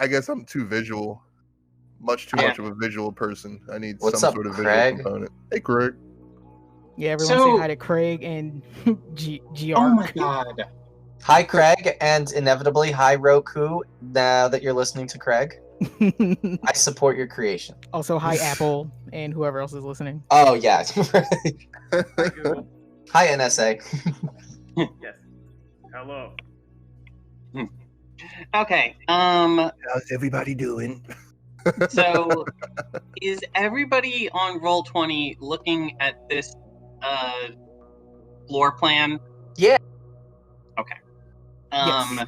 I guess I'm too visual. Much of a visual person. I need What's some up, sort of Craig? visual component. Hey, Craig. Yeah, everyone say hi to Craig and GR. Oh my god. Hi, Craig, and inevitably, hi, Roku, now that you're listening to Craig. I support your creation. Also, hi, Apple, and whoever else is listening. Oh, yeah. Hi, Google. Hi, NSA. Yes. Hello. Okay. How's everybody doing? So, is everybody on Roll20 looking at this floor plan? Yeah. Okay. Yes.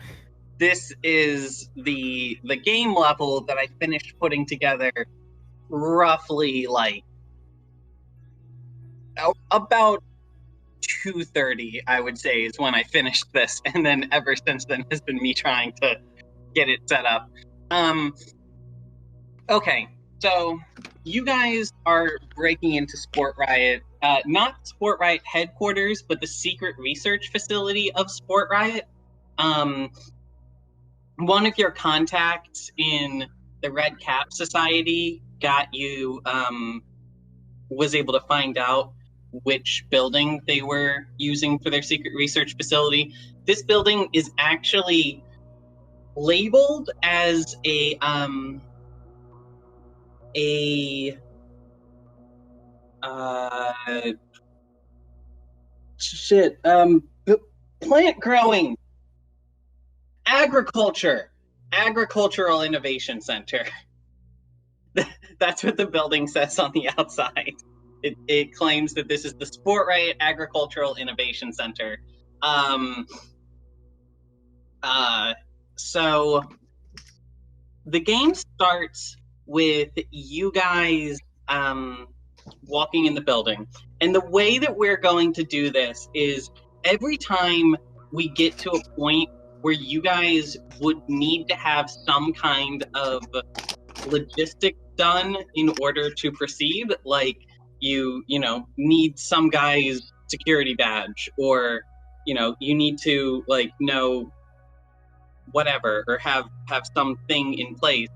This is the game level that I finished putting together roughly like about 2:30, I would say, is when I finished this, and then ever since then has been me trying to get it set up. Okay, so you guys are breaking into SportRiot, not SportRiot headquarters, but the secret research facility of SportRiot. One of your contacts in the Red Cap Society got you, was able to find out which building they were using for their secret research facility. This building is actually labeled as plant growing agricultural innovation center. That's what the building says on the outside. It claims that this is the SportRiot Agricultural Innovation Center. So the game starts with you guys walking in the building. And the way that we're going to do this is every time we get to a point where you guys would need to have some kind of logistic done in order to proceed, like you need some guy's security badge, or you need to know whatever, or have something in place.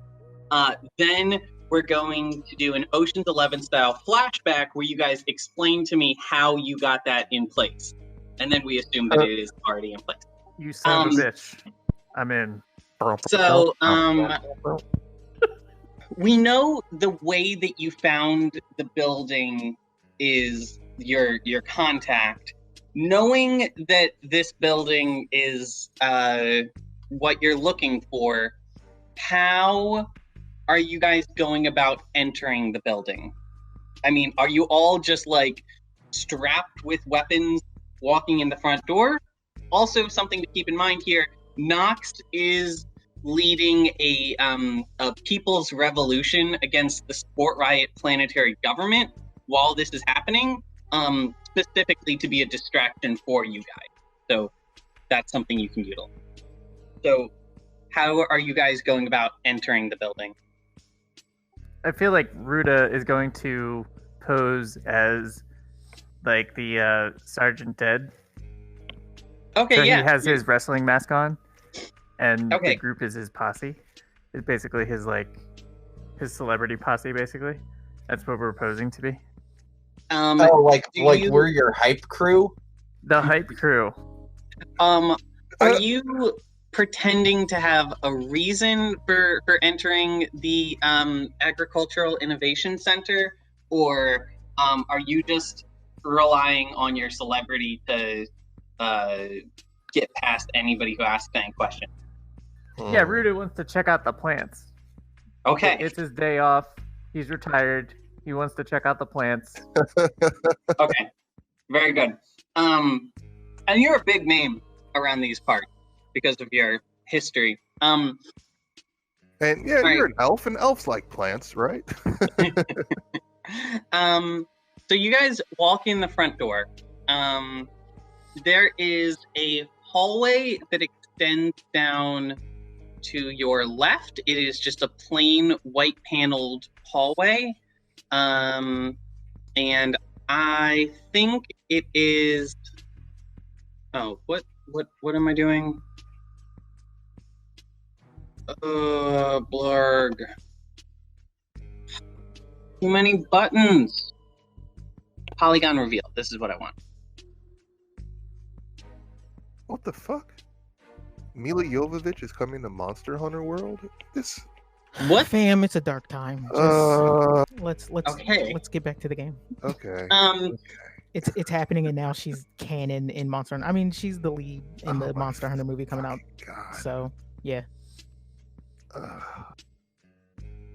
Then we're going to do an Ocean's 11 style flashback where you guys explain to me how you got that in place, and then we assume that it is already in place. You son of a bitch. I'm in. So, we know the way that you found the building is your contact. Knowing that this building is what you're looking for, how are you guys going about entering the building? I mean, are you all just strapped with weapons walking in the front door? Also, something to keep in mind here, Nox is leading a people's revolution against the SportRiot planetary government while this is happening, specifically to be a distraction for you guys. So that's something you can utilize. So how are you guys going about entering the building? I feel like Ruda is going to pose as the Sergeant Dead. Okay, so yeah. He has his wrestling mask on, and Okay. the group is his posse. It's basically his celebrity posse, basically. That's what we're posing to be. We're your hype crew? The hype crew. Are you pretending to have a reason for entering the Agricultural Innovation Center, or are you just relying on your celebrity to get past anybody who asks any question? Yeah, Ruda wants to check out the plants. Okay. It's his day off. He's retired. He wants to check out the plants. Okay. Very good. And you're a big name around these parts because of your history. And yeah, you're an elf, and elves like plants, right? So you guys walk in the front door. There is a hallway that extends down to your left. It is just a plain white paneled hallway. And I think it is... Oh, what am I doing? Blurg. Too many buttons. Polygon reveal. This is what I want. What the fuck? Mila Jovovich is coming to Monster Hunter World? This... What? Fam, it's a dark time. Let's Okay. let's get back to the game. Okay. It's happening, and now she's canon in Monster Hunter. I mean, she's the lead in the my Monster Hunter movie coming out. God. So yeah.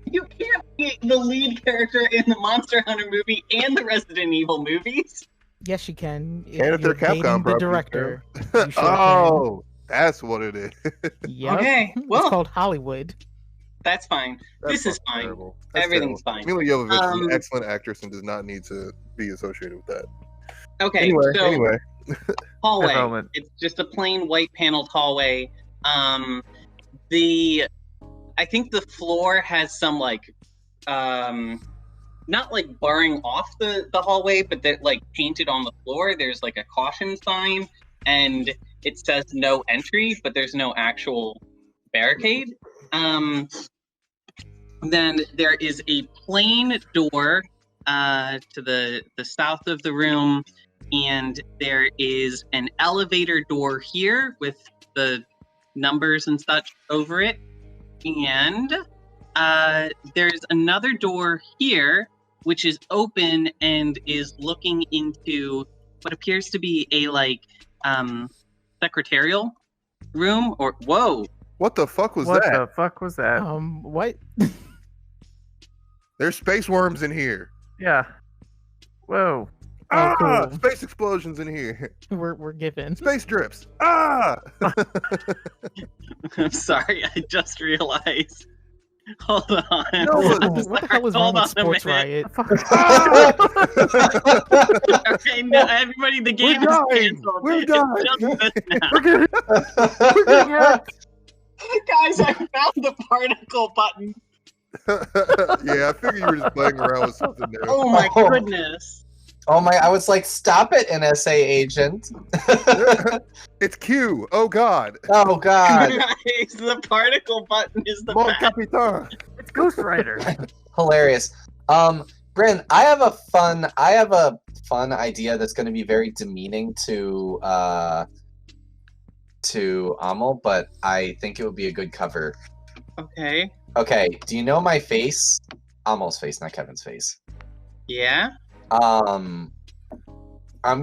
You can't be the lead character in the Monster Hunter movie and the Resident Evil movies. Yes, you can. And if they're you're dating Capcom the properties, director. too. You sure Oh, that's what it is. Yep. Okay, It's well, called Hollywood. that's fine. That's This is fucking fine. terrible. That's Everything's terrible. fine. Mila Jovovich is an Um, excellent actress and does not need to be associated with that. Okay, Anyway. hallway. Development. It's just a plain white paneled hallway. I think the floor has some like, not like barring off the hallway, but that like painted on the floor. There's like a caution sign, and it says no entry, but there's no actual barricade. Then there is a plain door to the south of the room, and there is an elevator door here with the numbers and such over it. And there's another door here, which is open and is looking into what appears to be a secretarial room. Or whoa! What the fuck was What that? the fuck was that? What? There's space worms in here. Yeah. Whoa. Oh, cool. Space explosions in here. We're given. Space drips. Ah! I'm sorry, I just realized. Hold on. No, but- What the hell is wrong Hold with on a Sports minute. Riot? Okay, no, everybody, the game is dying. canceled. We're It's dying. just this now. We're getting hacked. Guys, I found the particle button. Yeah, I figured you were just playing around with something new. Oh my Oh. goodness. Oh my! I was like, "Stop it, NSA agent!" It's Q. Oh God. Oh God! Guys, the particle button is the Mon best. Capitan. It's Ghost Rider. Hilarious. Bryn, I have a fun idea that's going to be very demeaning to Amil, but I think it would be a good cover. Okay. Okay, do you know my face? Amil's face, not Kevin's face. Yeah? I'm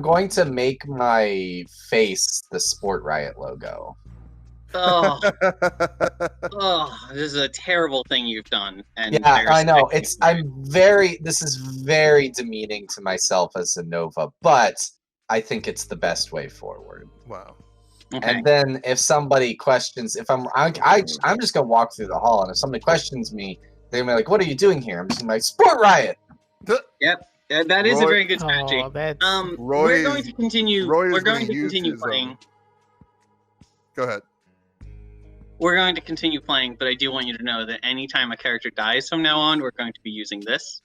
going to make my face the SportRiot logo. Oh, this is a terrible thing you've done. And Yeah, I know. respect you. This is very demeaning to myself as a Nova, but I think it's the best way forward. Wow. Okay. And then if somebody questions, if I'm just gonna walk through the hall, and if somebody questions me, they're gonna be like, "What are you doing here?" I'm just gonna be like, "SportRiot." That is a Roy- very good strategy. Oh, that's Roy We're is- going to continue. Roy is We're going gonna to use continue his, playing. Go ahead. We're going to continue playing, but I do want you to know that anytime a character dies from now on, we're going to be using this.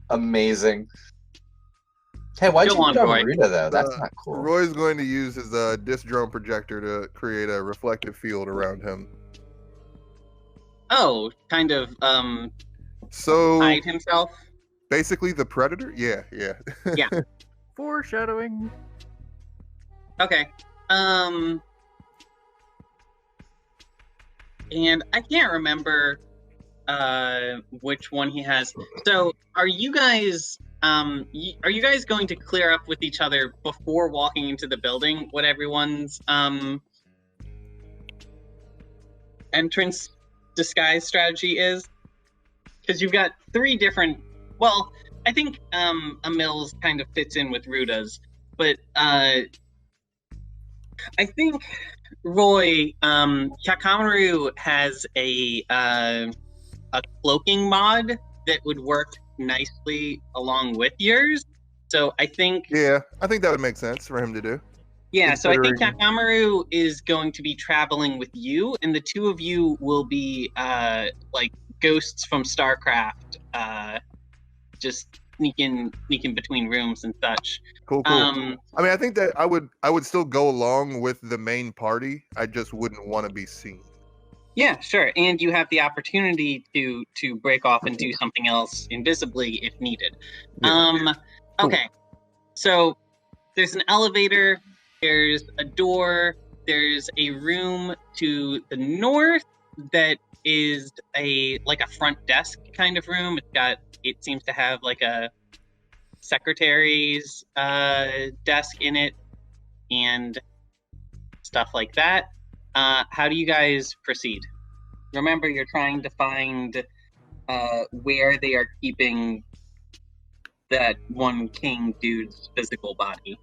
Amazing. Hey, why'd Go you on, put on Roy. Ruda though? That's not cool. Roy's going to use his disc drone projector to create a reflective field around him. Oh, kind of So hide himself. basically, the Predator. Yeah. Foreshadowing. Okay. And I can't remember which one he has. So, are you guys going to clear up with each other before walking into the building what everyone's entrance disguise strategy is? Because you've got three different. Well, I think Amil's kind of fits in with Ruda's, but I think Roy Hyakamaru has a cloaking mod that would work nicely along with yours. So I think Yeah, I think that would make sense for him to do. yeah, so I think Considering- Hyakamaru is going to be traveling with you, and the two of you will be like ghosts from StarCraft, just sneak in between rooms and such. Cool. I mean, I think that I would still go along with the main party. I just wouldn't want to be seen. Yeah, sure. And you have the opportunity to break off and do something else invisibly if needed. Yeah. Okay. So there's an elevator, there's a door, there's a room to the north that is a front desk kind of room. It seems to have like a secretary's desk in it and stuff like that. How do you guys proceed? Remember, you're trying to find where they are keeping that one king dude's physical body.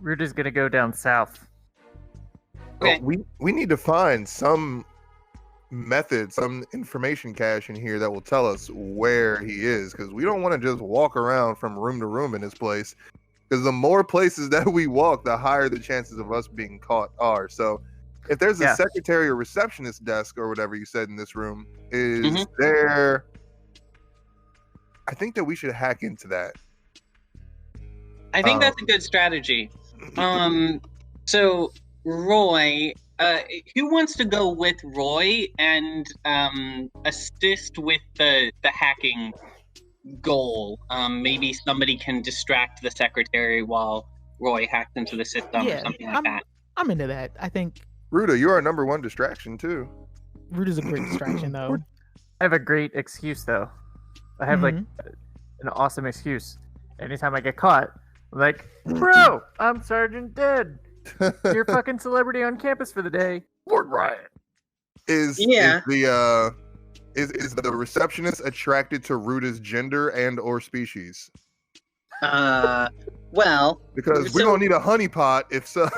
Ruda's gonna go down south. Okay. We need to find some method, some information cache in here that will tell us where he is, because we don't want to just walk around from room to room in this place. Because the more places that we walk, the higher the chances of us being caught are. So, if there's a secretary or receptionist desk or whatever you said in this room, is there? I think that we should hack into that. I think that's a good strategy. So Roy, who wants to go with Roy and assist with the hacking goal? Maybe somebody can distract the secretary while Roy hacks into the system or something like that. I'm into that. I think Ruda, you're our number one distraction too. Ruda's a great distraction though. I have a great excuse though. I have like an awesome excuse. Anytime I get caught, I'm like, bro, I'm Sergeant Dead. You're a fucking celebrity on campus for the day. SportRiot. Is the receptionist attracted to Ruda's gender and or species? Well, because we're gonna need a honeypot if so.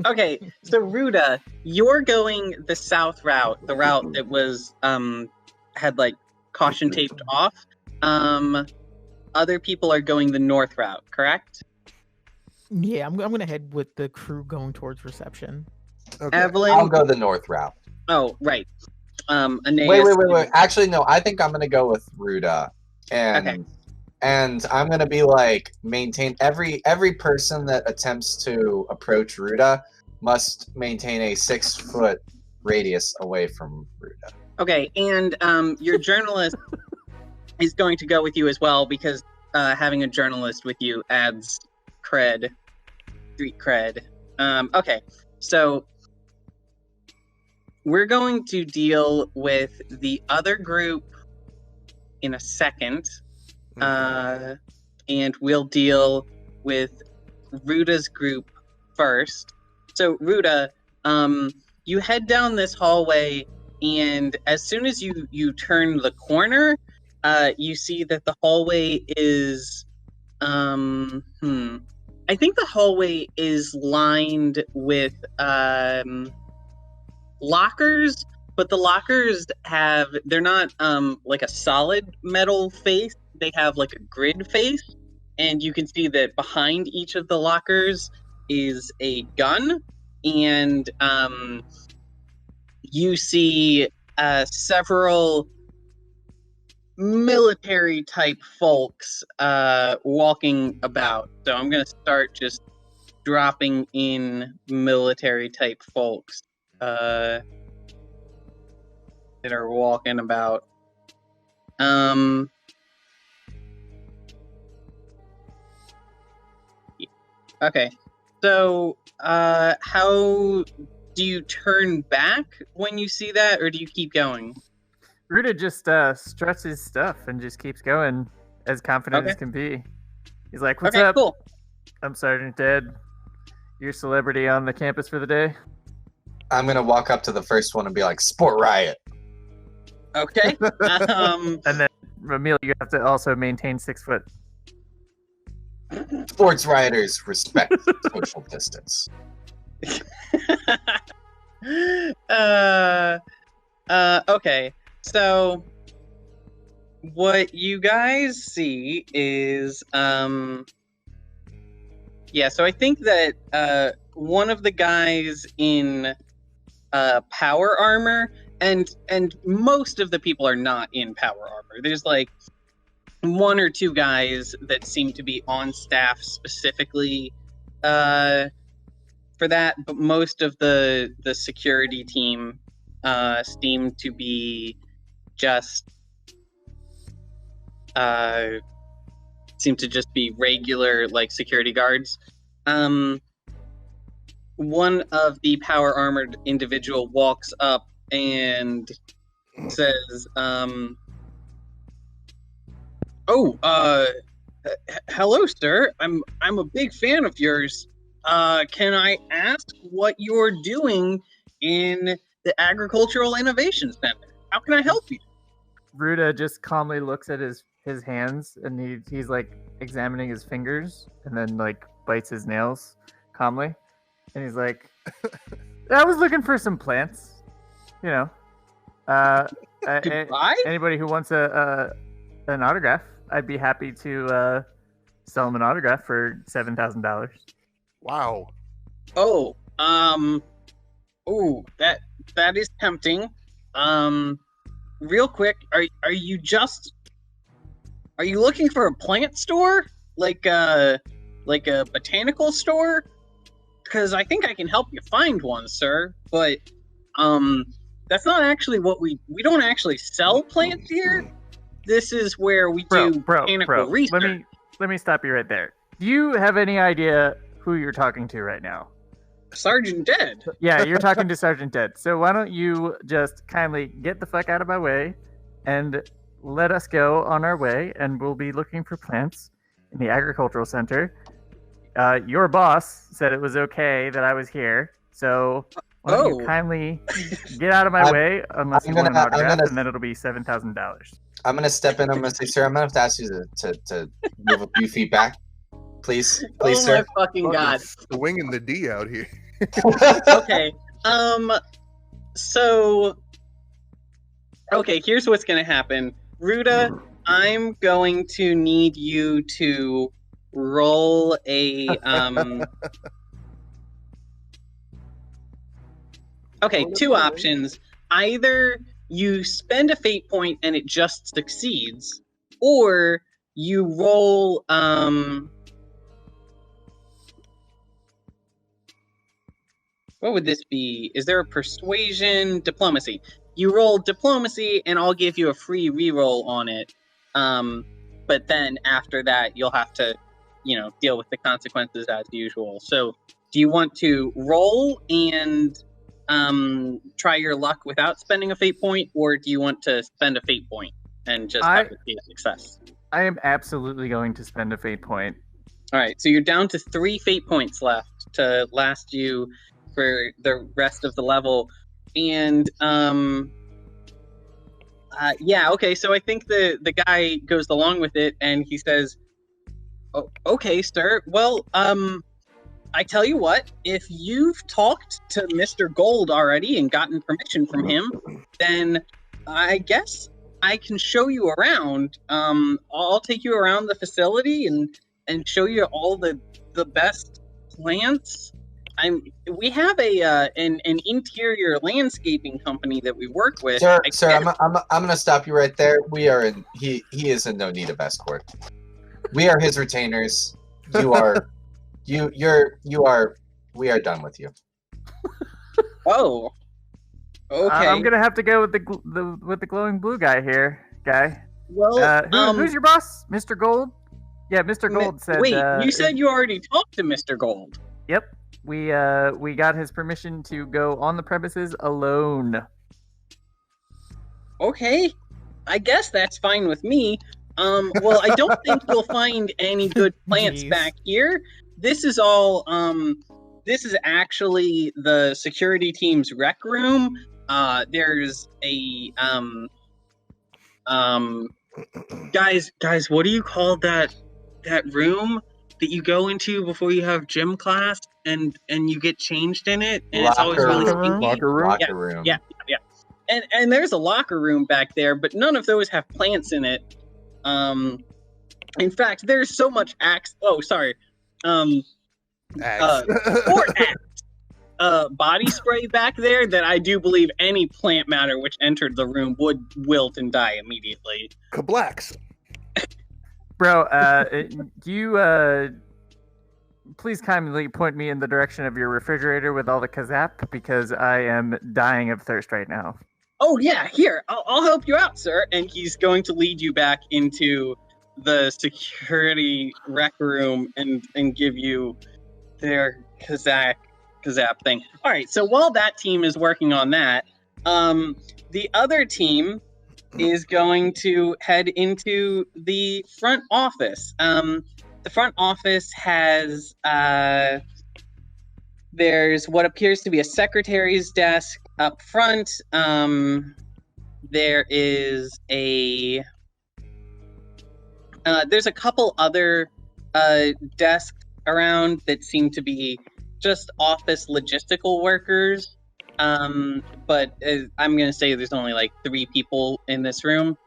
Okay, so Ruda, you're going the south route, the route that was had like caution taped off. Other people are going the north route, correct? Yeah, I'm gonna head with the crew going towards reception. Okay. Evelyn, I'll go the north route. Oh, right. Aeneas, Wait. Actually, no. I think I'm gonna go with Ruda, and I'm gonna be like maintain every person that attempts to approach Ruda must maintain a 6-foot radius away from Ruda. Okay, and your journalist is going to go with you as well because having a journalist with you adds cred, street cred. Okay, so we're going to deal with the other group in a second, and we'll deal with Ruda's group first. So Ruda, you head down this hallway, and as soon as you turn the corner, you see that the hallway is I think the hallway is lined with lockers, but the lockers they're not like a solid metal face. They have like a grid face, and you can see that behind each of the lockers is a gun, and you see several military type folks walking about. So I'm gonna start just dropping in military type folks that are walking about. Okay, so how do you turn back when you see that, or do you keep going? Ruda just struts his stuff and just keeps going as confident as can be. He's like, "What's up? Cool. I'm Sergeant Dead. You're a celebrity on the campus for the day." I'm gonna walk up to the first one and be like, "SportRiot." Okay. And then Amil, you have to also maintain 6 foot. Sports rioters respect social distance. Okay. So what you guys see is so I think that one of the guys in power armor and most of the people are not in power armor. There's like one or two guys that seem to be on staff specifically for that, but most of the security team seem to be just seem to just be regular like security guards. One of the power armored individual walks up and says, hello, sir. I'm a big fan of yours. Can I ask what you're doing in the Agricultural Innovation Center? How can I help you? Ruda just calmly looks at his hands, and he's like examining his fingers, and then like bites his nails calmly, and he's like, "I was looking for some plants, you know. Anybody who wants an autograph, I'd be happy to sell him an autograph for $7,000." Wow. Oh, that is tempting. Real quick, are you looking for a plant store, like a botanical store? Because I think I can help you find one, sir. But that's not actually what we don't actually sell plants here. This is where we do botanical research. Let me stop you right there. Do you have any idea who you're talking to right now? Sergeant Dead. Yeah, you're talking to Sergeant Dead. So why don't you just kindly get the fuck out of my way and let us go on our way, and we'll be looking for plants in the agricultural center. Your boss said it was okay that I was here, so why don't you kindly get out of my way unless you want an autograph, and then it'll be $7,000. I'm going to step in. I'm going to say, sir, I'm going to have to ask you to move a few feet back. Please, sir. Oh my fucking god. Swinging the D out here. Okay. Okay, here's what's gonna happen. Ruda, I'm going to need you to roll a Okay, two options. Either you spend a fate point and it just succeeds, or you roll what would this be? Is there a persuasion? Diplomacy. You roll diplomacy, and I'll give you a free reroll on it. But then after that, you'll have to, deal with the consequences as usual. So, do you want to roll and try your luck without spending a fate point, or do you want to spend a fate point and just have it be a success? I am absolutely going to spend a fate point. All right, so you're down to 3 fate points left to last you for the rest of the level, and okay, so I think the guy goes along with it, and he says, "Oh, okay, sir. Well, I tell you what, if you've talked to Mr. Gold already and gotten permission from him, then I guess I can show you around. I'll take you around the facility and show you all the best plants. We have an interior landscaping company that we work with." Sir, I'm gonna stop you right there. He is in no need of escort. We are his retainers. We are done with you. Oh. Okay. I'm gonna have to go with the glowing blue guy here, guy. Well, who's your boss, Mr. Gold? Yeah, Mr. Gold said. Wait, you said you already talked to Mr. Gold. Yep. We got his permission to go on the premises alone. Okay, I guess that's fine with me. Well, I don't think you'll find any good plants back here. This is all. This is actually the security team's rec room. There's a guys, what do you call that room that you go into before you have gym class and you get changed in it, and it's always really stinky? Locker room. Yeah. And there's a locker room back there, but none of those have plants in it. In fact, there's so much axe. Oh, sorry. Axe. Sport axe. body spray back there that I do believe any plant matter which entered the room would wilt and die immediately. Kablacks. Bro, do you please kindly point me in the direction of your refrigerator with all the kazap, because I am dying of thirst right now. Oh yeah, here, I'll help you out, sir. And he's going to lead you back into the security rec room and give you their kazap thing. All right, so while that team is working on that, the other team is going to head into the front office. The front office has there's what appears to be a secretary's desk up front. There is there's a couple other desks around that seem to be just office logistical workers. But I'm going to say there's only like 3 people in this room.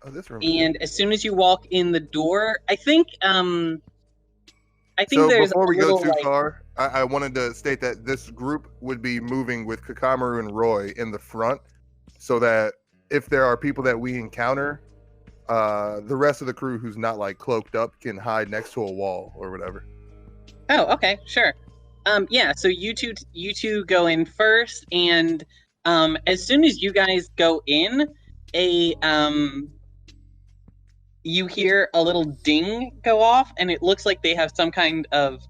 This room. And as soon as you walk in the door, I think So there's before we a go little, too far, I wanted to state that this group would be moving with Hyakamaru and Roy in the front, so that if there are people that we encounter, the rest of the crew who's not like cloaked up can hide next to a wall or whatever. Oh, okay, sure. Yeah, so you two go in first, and as soon as you guys go in, you hear a little ding go off, and it looks like they have some kind of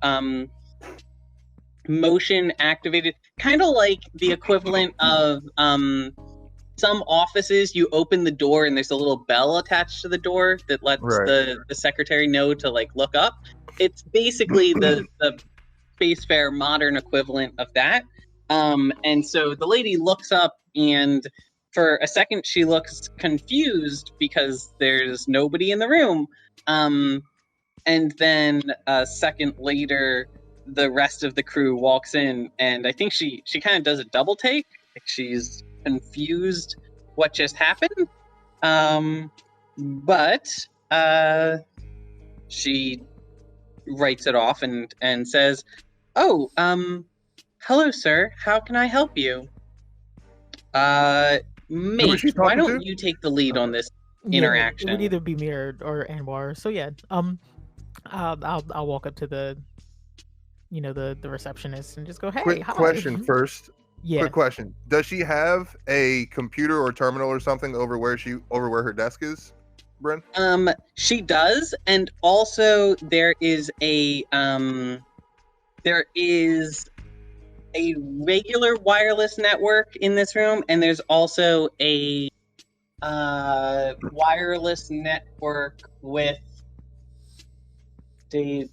motion activated, kind of like the equivalent of some offices. You open the door and there's a little bell attached to the door that lets the secretary know to like look up. It's basically the Spacefare modern equivalent of that. And so the lady looks up, and for a second she looks confused because there's nobody in the room. And then a second later, the rest of the crew walks in, and I think she kind of does a double take. Like she's confused what just happened. But she writes it off and says, "Oh, hello, sir. How can I help you?" Mate, why don't you take the lead on this interaction? It would either be me or Anwar. So yeah, I'll walk up to the receptionist and just go, "Hey, quick hi." question first. Yeah. Quick question. Does she have a computer or terminal or something over where her desk is, Bryn? She does, and also there is a regular wireless network in this room, and there's also a wireless network with there's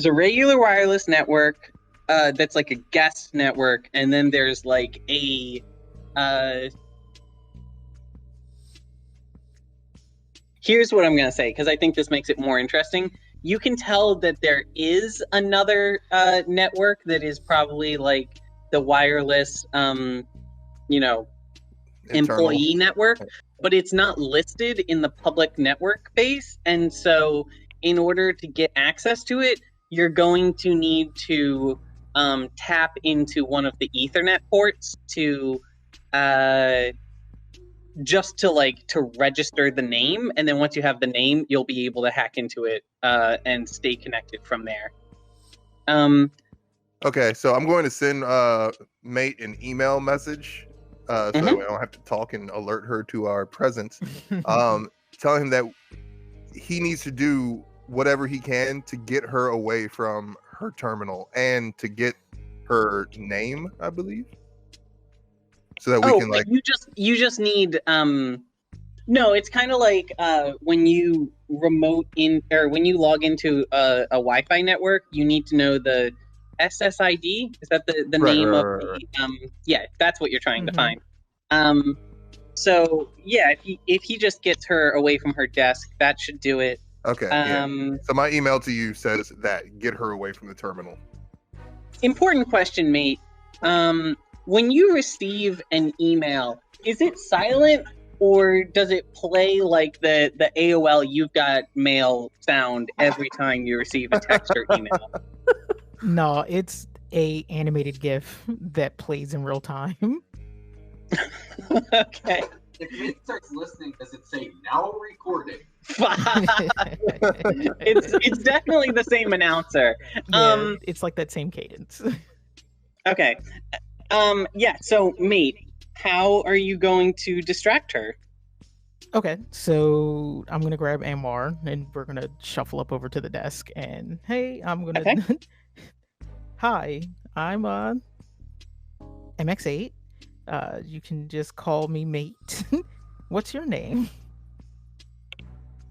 a regular wireless network that's like a guest network, and then there's like a here's what I'm gonna say, because I think this makes it more interesting. You can tell that there is another network that is probably like the wireless employee network, but it's not listed in the public network base, and so in order to get access to it, you're going to need to tap into one of the Ethernet ports to just to register the name, and then once you have the name, you'll be able to hack into it and stay connected from there. Okay, so I'm going to send Mate an email message so that we don't have to talk and alert her to our presence. Tell him that he needs to do whatever he can to get her away from her terminal and to get her name, I believe, so that we can you just need no, it's kind of like when you remote in, or when you log into a Wi-Fi network, you need to know the SSID. Is that the name of the yeah, that's what you're trying to find. So yeah, if he just gets her away from her desk, that should do it. Okay. So my email to you says that get her away from the terminal. Important question, mate. When you receive an email, is it silent or does it play like the AOL "You've Got Mail" sound every time you receive a text or email? No, it's a animated GIF that plays in real time. Okay. If Nate starts listening, does it say now recording? It's definitely the same announcer. Yeah, it's like that same cadence. Okay. Yeah, so mate, how are you going to distract her? Okay, so I'm gonna grab Anwar and we're gonna shuffle up over to the desk and hey, I'm gonna Okay. Hi, I'm MX8. You can just call me mate. What's your name?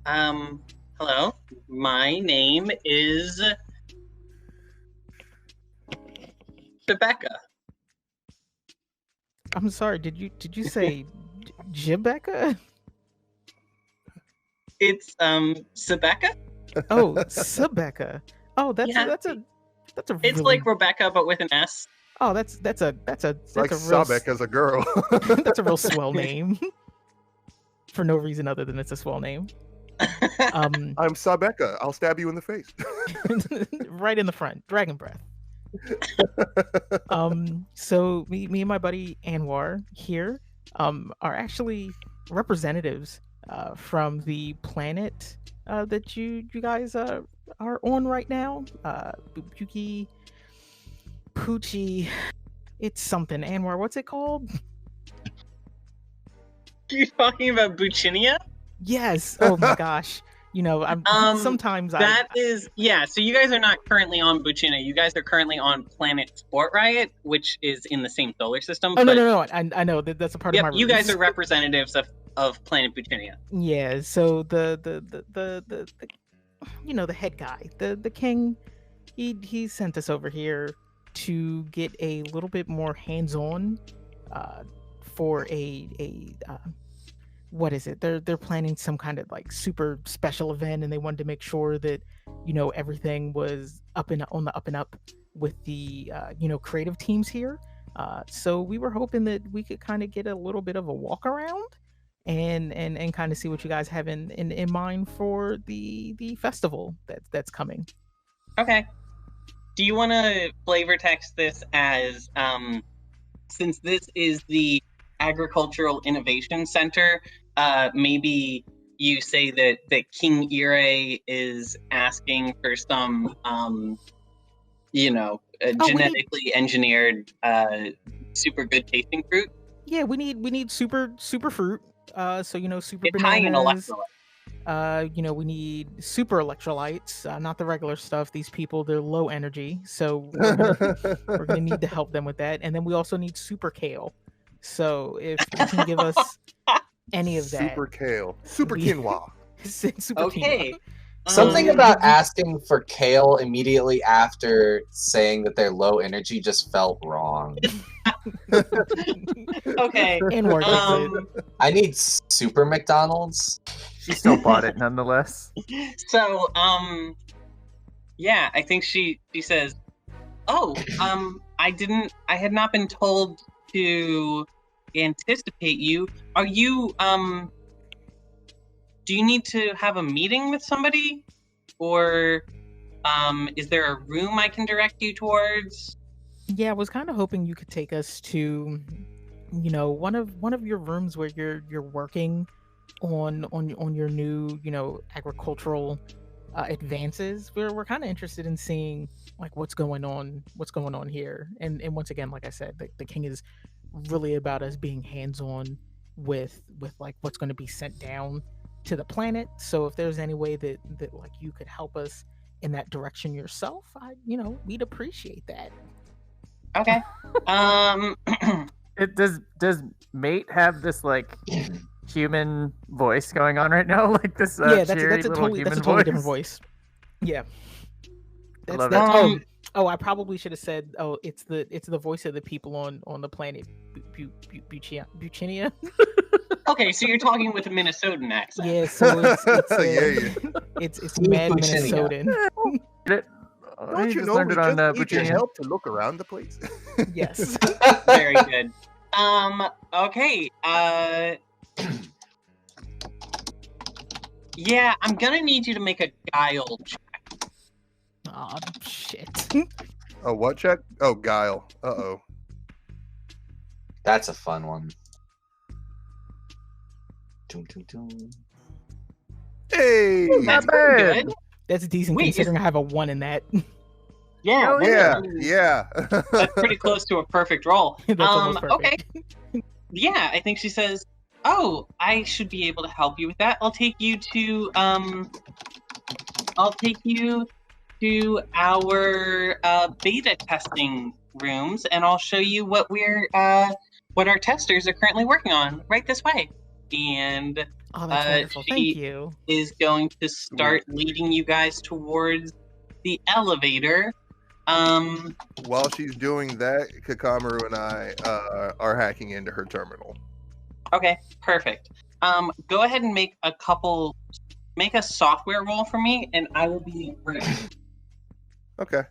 Hello. My name is Sebecca. I'm sorry, did you say Sebecca? It's Sebecca? Oh, Sebecca. Oh, that's Yeah. a It's really, like Rebecca but with an S. oh, that's a It's like a real Sabek as a girl. that's a real swell name. For no reason other than it's a swell name. I'm Sabecca. I'll stab you in the face. Right in the front, dragon breath. So me and my buddy Anwar here are actually representatives from the planet that you guys are on right now. Buki Poochie, it's something. Anwar, what's it called? You talking about Buccinia? Yes. Oh my gosh. You know, I'm sometimes That is, yeah, so you guys are not currently on Buccinia. You guys are currently on planet SportRiot, which is in the same solar system. Oh no! I know that's a part of my. You guys are representatives of planet Buccinia. Yeah. So the you know, the head guy, the king, he sent us over here to get a little bit more hands-on for a what is it? They're planning some kind of like super special event, and they wanted to make sure that, you know, everything was on the up and up with the you know, creative teams here. So we were hoping that we could kind of get a little bit of a walk around and kind of see what you guys have in mind for the festival that's coming. Okay. Do you want to flavor text this as since this is the Agricultural Innovation Center, maybe you say that King Ire is asking for some you know, genetically engineered super good tasting fruit? Yeah, we need super fruit. So, you know, super It's high in bananas. electrolytes. You know, we need super electrolytes, not the regular stuff. These people, they're low energy, so we're gonna need to help them with that. And then we also need super kale. So if you can give us any of that, Super kale. Super we- quinoa. super Okay. quinoa. Something about asking for kale immediately after saying that they're low energy just felt wrong. Okay. Anwar gets it. I need super McDonald's. She still bought it nonetheless. So, yeah, I think she says, "Oh, I had not been told to anticipate you. Are you, do you need to have a meeting with somebody? Or, is there a room I can direct you towards?" Yeah, I was kind of hoping you could take us to, you know, one of your rooms where you're working on your new, you know, agricultural advances. We're kind of interested in seeing like what's going on here. And once again, like I said, the king is really about us being hands-on with like what's going to be sent down to the planet. So if there's any way that like you could help us in that direction yourself, we'd appreciate that. Okay. It does mate have this like human voice going on right now, like this Yeah, that's cheery a little totally human different voice. Yeah. I love That's it. oh, I probably should have said, oh, it's the voice of the people on the planet Buccinia. Okay, so you're talking with a Minnesotan accent. Yeah, so Yeah. it's mad Buccinia. Minnesotan. Don't you just know learned we it on just need your Buccinian. help to look around the place? Yes. Very good. Okay. Yeah, I'm gonna need you to make a guile check. Oh shit. Oh, what check? Oh, guile. Uh-oh. That's a fun one. Doom, doom, doom. Hey! That's Not pretty bad. good. That's decent Wait, considering I have a 1 in that. Yeah, Oh, Yeah, I mean, yeah. that's pretty close to a perfect roll. That's almost Okay. perfect. Yeah, I think she says, "Oh, I should be able to help you with that. I'll take you to our beta testing rooms, and I'll show you what what our testers are currently working on. Right this way." And Oh, that's wonderful. she Thank you. is going to start leading you guys towards the elevator. While she's doing that, Hyakamaru and I are hacking into her terminal. Okay, perfect. Go ahead and make a software roll for me, and I will be ready. Okay.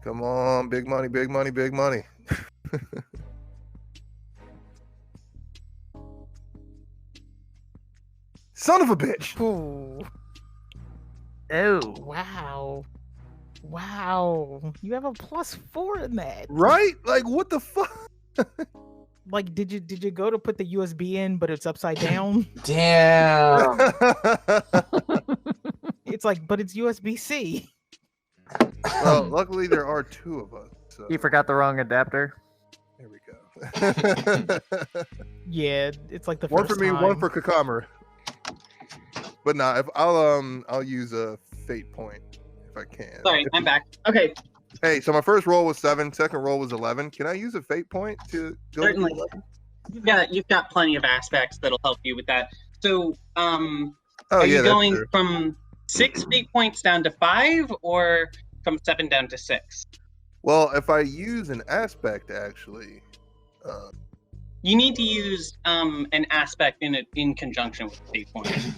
Come on, big money, big money, big money. Son of a bitch! Ooh. Oh. Wow. Wow. You have a +4 in that. Right? Like, what the fuck? Like, did you go to put the USB in, but it's upside down? Damn. It's like, but it's USB-C. Well, luckily there are 2 of us. So You forgot the wrong adapter. there we go. Yeah, it's like the One first for me, time. one for Hyakamaru. But nah, if I'll use a fate point if I can. Sorry, I'm back. Okay, Hey, so my first roll was 7, second roll was 11. Can I use a fate point to go certainly. to 11? You've got plenty of aspects that'll help you with that. So, Oh are yeah, you that's going true. from 6 fate points down to 5, or from 7 down to 6? Well, if I use an aspect, actually, You need to use an aspect in conjunction with fate points.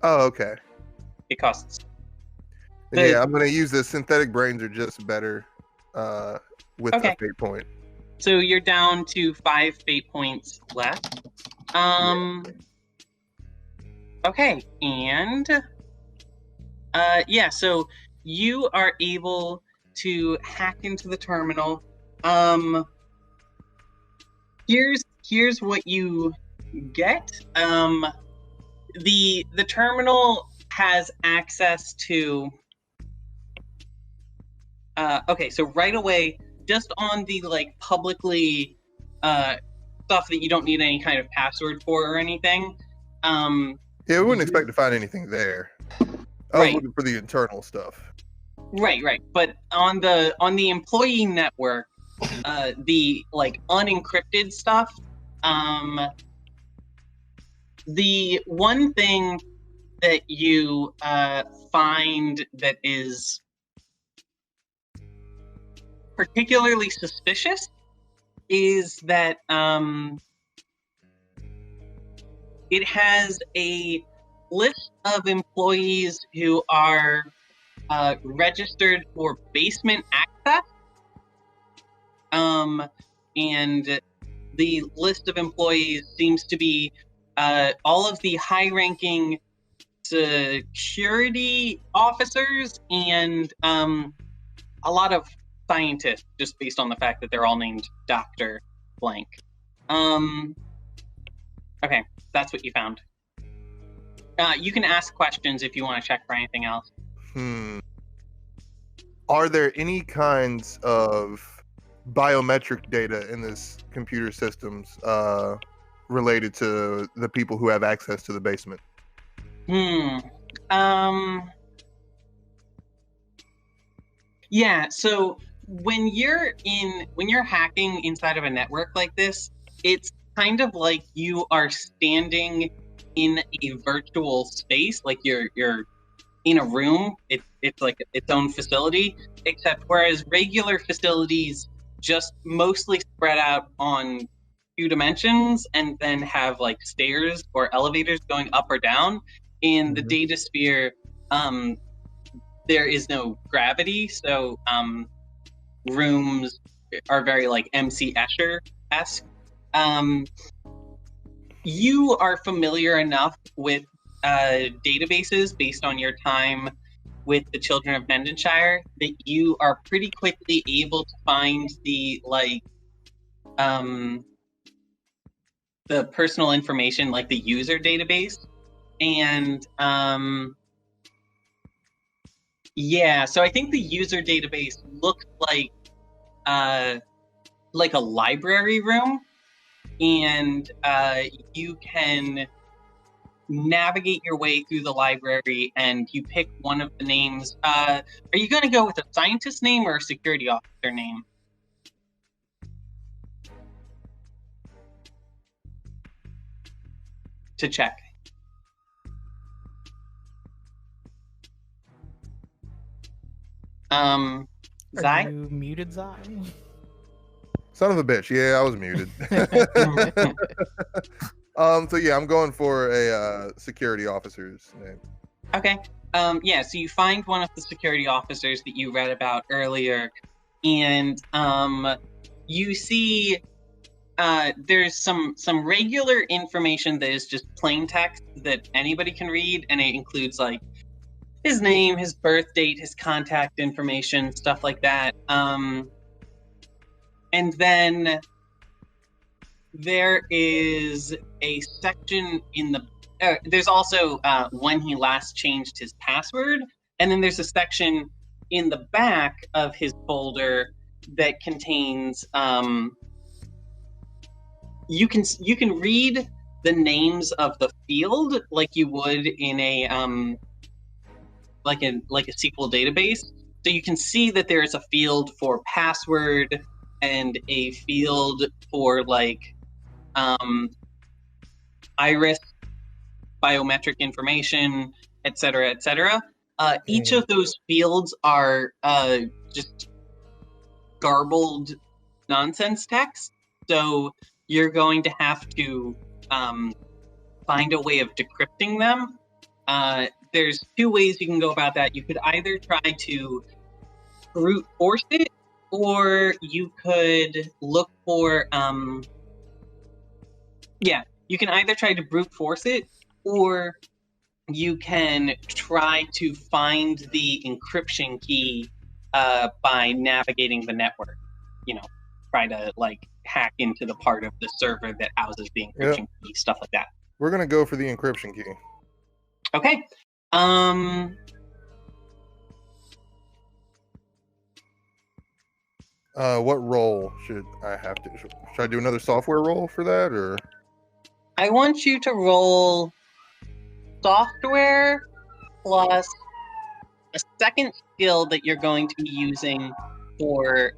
oh okay. It costs. Then yeah, I'm gonna use the synthetic brains are just better with Okay. a fate point. So you're down to 5 fate points left. Okay, and yeah, so you are able to hack into the terminal. Here's what you get. The terminal has access to okay, so right away, just on the like publicly stuff that you don't need any kind of password for or anything. Yeah, we wouldn't expect to find anything there. I was Right. looking for the internal stuff. Right. But on the employee network, the like unencrypted stuff, the one thing that you find that is particularly suspicious is that it has a list of employees who are registered for basement access. And the list of employees seems to be all of the high-ranking security officers and a lot of scientists, just based on the fact that they're all named Dr. Blank. Okay, that's what you found. You can ask questions if you want to check for anything else. Are there any kinds of biometric data in this computer systems related to the people who have access to the basement? Yeah, so when you're hacking inside of a network like this, it's kind of like you are standing in a virtual space, like you're in a room. It's like its own facility, except whereas regular facilities just mostly spread out on 2 dimensions and then have like stairs or elevators going up or down, in the data sphere, there is no gravity, so rooms are very like MC Escher-esque. you are familiar enough with databases based on your time with the Children of Mendenshire that you are pretty quickly able to find the personal information, like the user database, and yeah. So I think the user database looks like a library room, and you can navigate your way through the library, and you pick one of the names. Are you going to go with a scientist name or a security officer name? To check. Zai? Are you muted, Zai? Son of a bitch. Yeah, I was muted. So yeah, I'm going for a security officer's name. Okay. Yeah, so you find one of the security officers that you read about earlier, and you see there's some regular information that is just plain text that anybody can read, and it includes like his name, his birth date, his contact information, stuff like that. And then there is a section in the there's also when he last changed his password, and then there's a section in the back of his folder that contains you can read the names of the field like you would in a like a SQL database. So you can see that there is a field for password and a field for like iris, biometric information, etc., etc. Each of those fields are just garbled nonsense text. So you're going to have to find a way of decrypting them. There's two ways you can go about that. You could either try to brute force it, or you could look for you can either try to brute force it, or you can try to find the encryption key by navigating the network. You know, try to like hack into the part of the server that houses the encryption key, stuff like that. We're gonna go for the encryption key. Okay. What role should I have to? Should I do another software role for that, or? I want you to roll software plus a second skill that you're going to be using for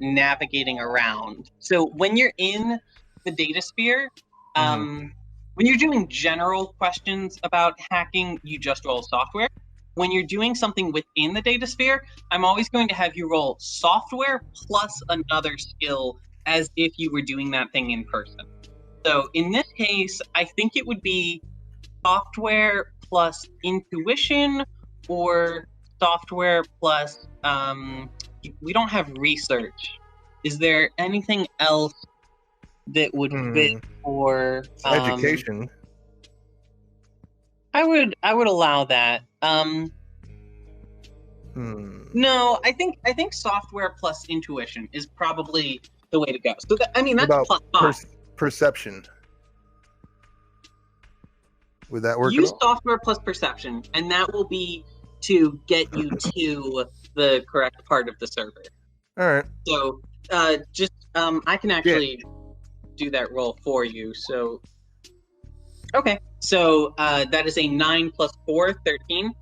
navigating around. So when you're in the data sphere, when you're doing general questions about hacking, you just roll software. When you're doing something within the data sphere, I'm always going to have you roll software plus another skill as if you were doing that thing in person. So in this case, I think it would be software plus intuition, or software plus we don't have research. Is there anything else that would fit for education? I would allow that. No, I think software plus intuition is probably the way to go. So that's plus 5. Perception. Would that work? Use software plus perception, and that will be to get you to the correct part of the server. All right. So I can actually do that roll for you. So okay. So that is a 9 plus 4, 13.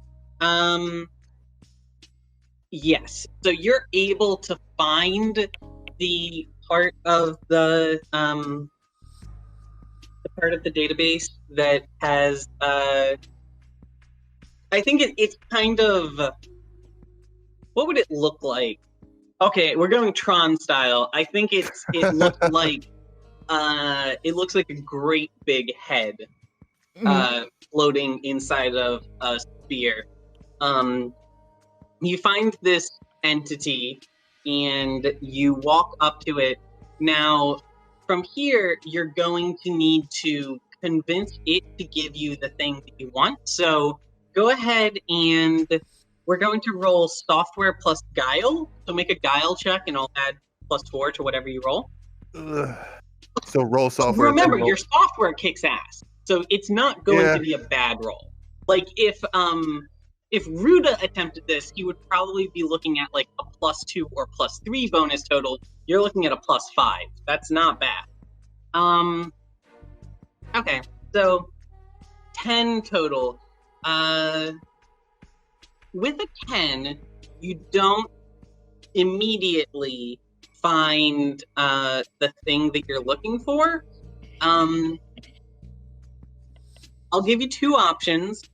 Yes. So you're able to find the part of the part of the database that has I think it's kind of, what would it look like? Okay, we're going Tron style. I think it looks like it looks like a great big head floating inside of a sphere. You find this entity and you walk up to it. Now, from here, you're going to need to convince it to give you the thing that you want. So go ahead and we're going to roll software plus guile. So make a guile check and I'll add +4 to whatever you roll. Ugh. So roll software. Remember, roll. your software kicks ass. So it's not going to be a bad roll. Like if Ruda attempted this, he would probably be looking at like a +2 or +3 bonus total. You're looking at a +5. That's not bad. Okay, so 10 total. With a 10, you don't immediately find the thing that you're looking for. I'll give you two options.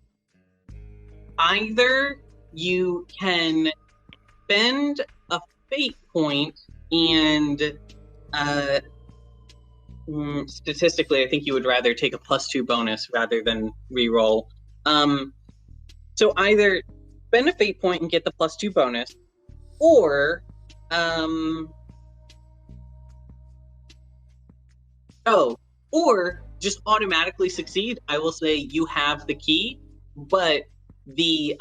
Either you can spend a fate point and statistically, I think you would rather take a +2 bonus rather than re-roll. So either spend a fate point and get the +2 bonus, or or just automatically succeed. I will say you have the key, but the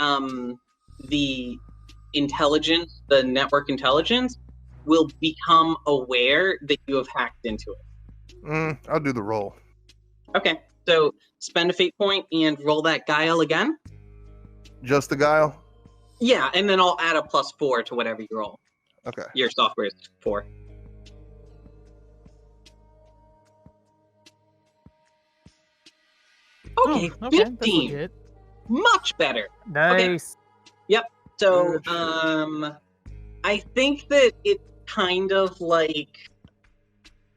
intelligence, the network intelligence, will become aware that you have hacked into it. I'll do the roll. Okay, so spend a fate point and roll that guile again. Just the guile? Yeah, and then I'll add a +4 to whatever you roll. Okay. Your software is 4. Okay, okay, 15. That's legit. Much better. Nice. Yep. So, Good shit. I think that it's kind of like,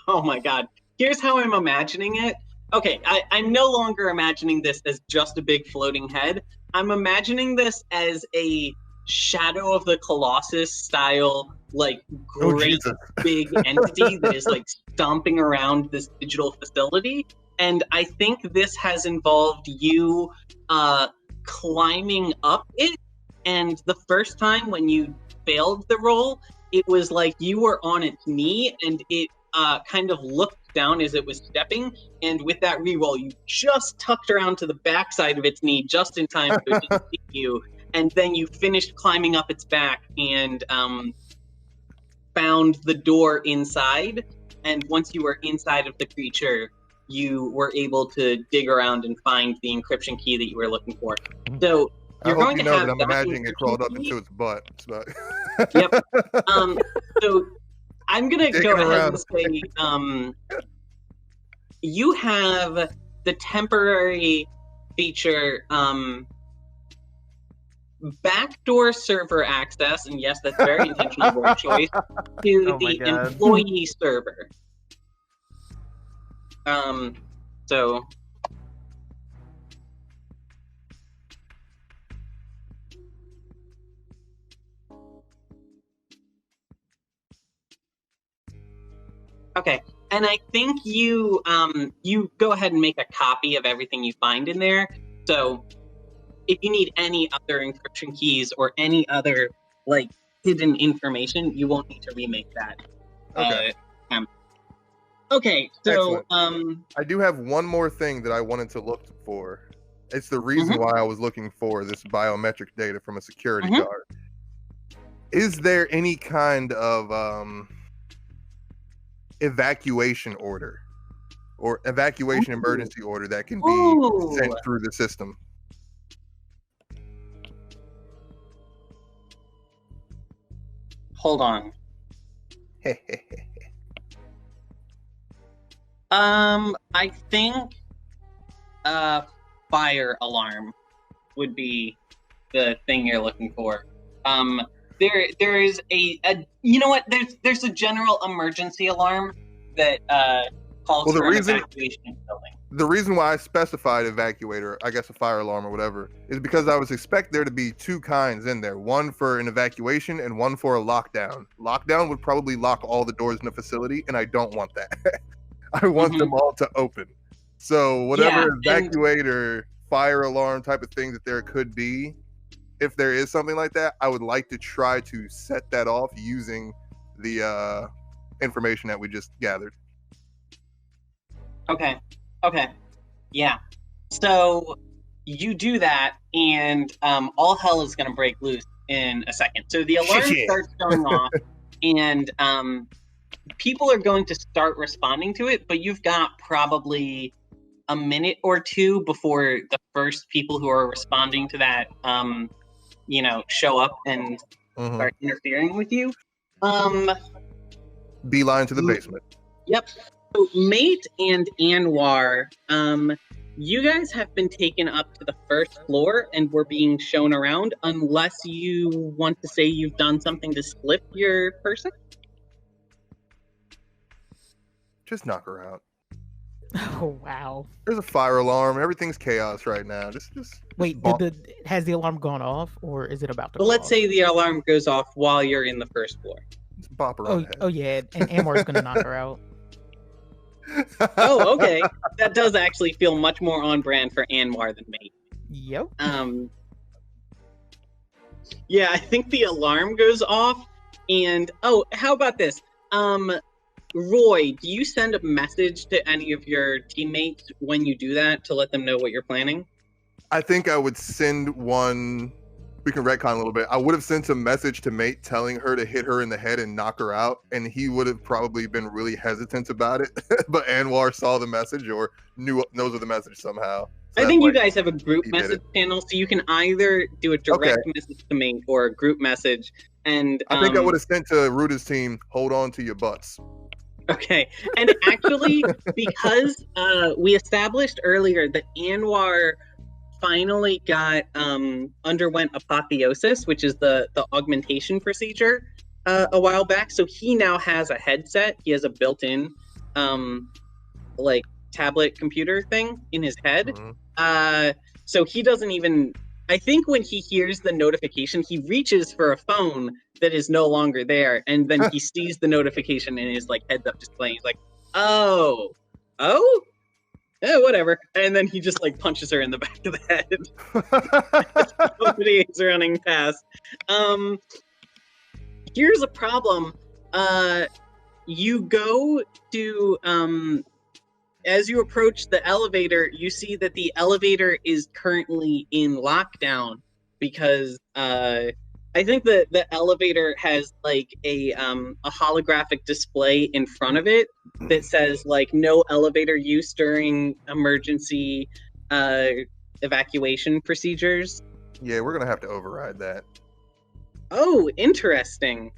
oh my god. Here's how I'm imagining it. Okay, I'm no longer imagining this as just a big floating head. I'm imagining this as a Shadow of the Colossus style, like, great big entity that is, like, stomping around this digital facility. And I think this has involved you climbing up it. And the first time when you failed the roll, it was like you were on its knee and it kind of looked down as it was stepping. And with that reroll, you just tucked around to the backside of its knee just in time so it didn't see you. And then you finished climbing up its back and found the door inside. And once you were inside of the creature, you were able to dig around and find the encryption key that you were looking for. So you're I hope going you to know have that I'm imagining it crawled up key. into its butt. So. Yep. So I'm gonna Digging go ahead around. and say you have the temporary feature backdoor server access, and yes, that's very intentional word choice, to Oh my the God. employee server. So okay, and I think you you go ahead and make a copy of everything you find in there. So if you need any other encryption keys or any other like hidden information, you won't need to remake that. Okay. Okay, so Excellent. I do have one more thing that I wanted to look for. It's the reason why I was looking for this biometric data from a security guard. Is there any kind of evacuation order or evacuation emergency order that can be sent through the system? Hold on. I think fire alarm would be the thing you're looking for. There is a you know what? There's a general emergency alarm that calls for an evacuation of the building. The reason why I specified evacuator, I guess a fire alarm or whatever, is because I was expect there to be two kinds in there. One for an evacuation and one for a lockdown. Lockdown would probably lock all the doors in the facility, and I don't want that. I want them all to open. So whatever evacuator, fire alarm type of thing that there could be, if there is something like that, I would like to try to set that off using the information that we just gathered. Okay. Yeah. So you do that, and all hell is going to break loose in a second. So the alarm Shit. starts going off, and people are going to start responding to it, but you've got probably a minute or two before the first people who are responding to that, show up and start interfering with you. Beeline to the basement. Yep. So Mate and Anwar, you guys have been taken up to the first floor and were being shown around, unless you want to say you've done something to slip your person. Just knock her out. Oh wow! There's a fire alarm. Everything's chaos right now. Just Wait, bop. has the alarm gone off, or is it about to? Well, go let's off? say the alarm goes off while you're in the first floor. Just bop her on the head. Oh yeah, and Amor's gonna knock her out. Oh, okay. That does actually feel much more on brand for Anwar than me. Yep. Yeah, I think the alarm goes off, and how about this? Roy, do you send a message to any of your teammates when you do that to let them know what you're planning? I think I would send one. We can retcon a little bit. I would have sent a message to Mate telling her to hit her in the head and knock her out, and he would have probably been really hesitant about it. But Anwar saw the message or knows of the message somehow. So I think you like, guys have a group he did message it. channel, so you can either do a direct message to me or a group message. And I think I would have sent to Ruda's team, hold on to your butts. Okay, and actually, because we established earlier that Anwar finally underwent apotheosis, which is the augmentation procedure, a while back. So he now has a headset. He has a built-in tablet computer thing in his head. Mm-hmm. So he doesn't even. I think when he hears the notification, he reaches for a phone that is no longer there, and then he sees the notification in his heads-up display. He's like, "Oh, whatever," and then he just punches her in the back of the head. Somebody is running past. Here's a problem. You go to as you approach the elevator, you see that the elevator is currently in lockdown because I think that the elevator has a holographic display in front of it that says no elevator use during emergency evacuation procedures. Yeah, we're gonna have to override that. Oh, interesting.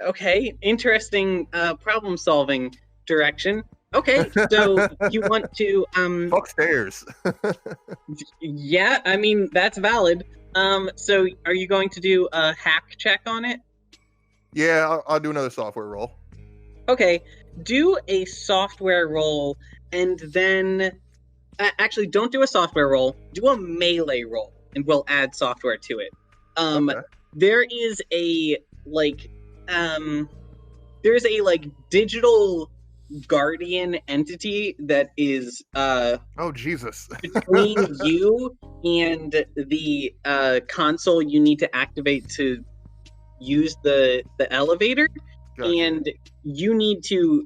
Okay, interesting problem solving direction. Okay, so you want to Fuck stairs. yeah, I mean that's valid. So are you going to do a hack check on it? Yeah, I'll do another software roll. Okay, do a software roll, and then actually don't do a software roll. Do a melee roll, and we'll add software to it. Okay. There is a digital guardian entity that is Oh Jesus. between you and the console you need to activate to use the elevator. Gotcha. And you need to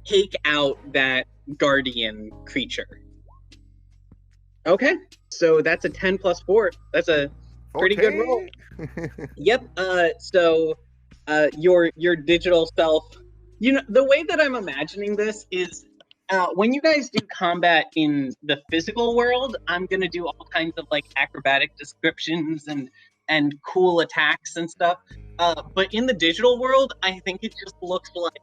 take out that guardian creature. Okay, so that's a 10 plus 4. That's a pretty good roll. Yep. So your digital self, the way that I'm imagining this is when you guys do combat in the physical world, I'm gonna do all kinds of acrobatic descriptions and cool attacks and stuff. But in the digital world, I think it just looks like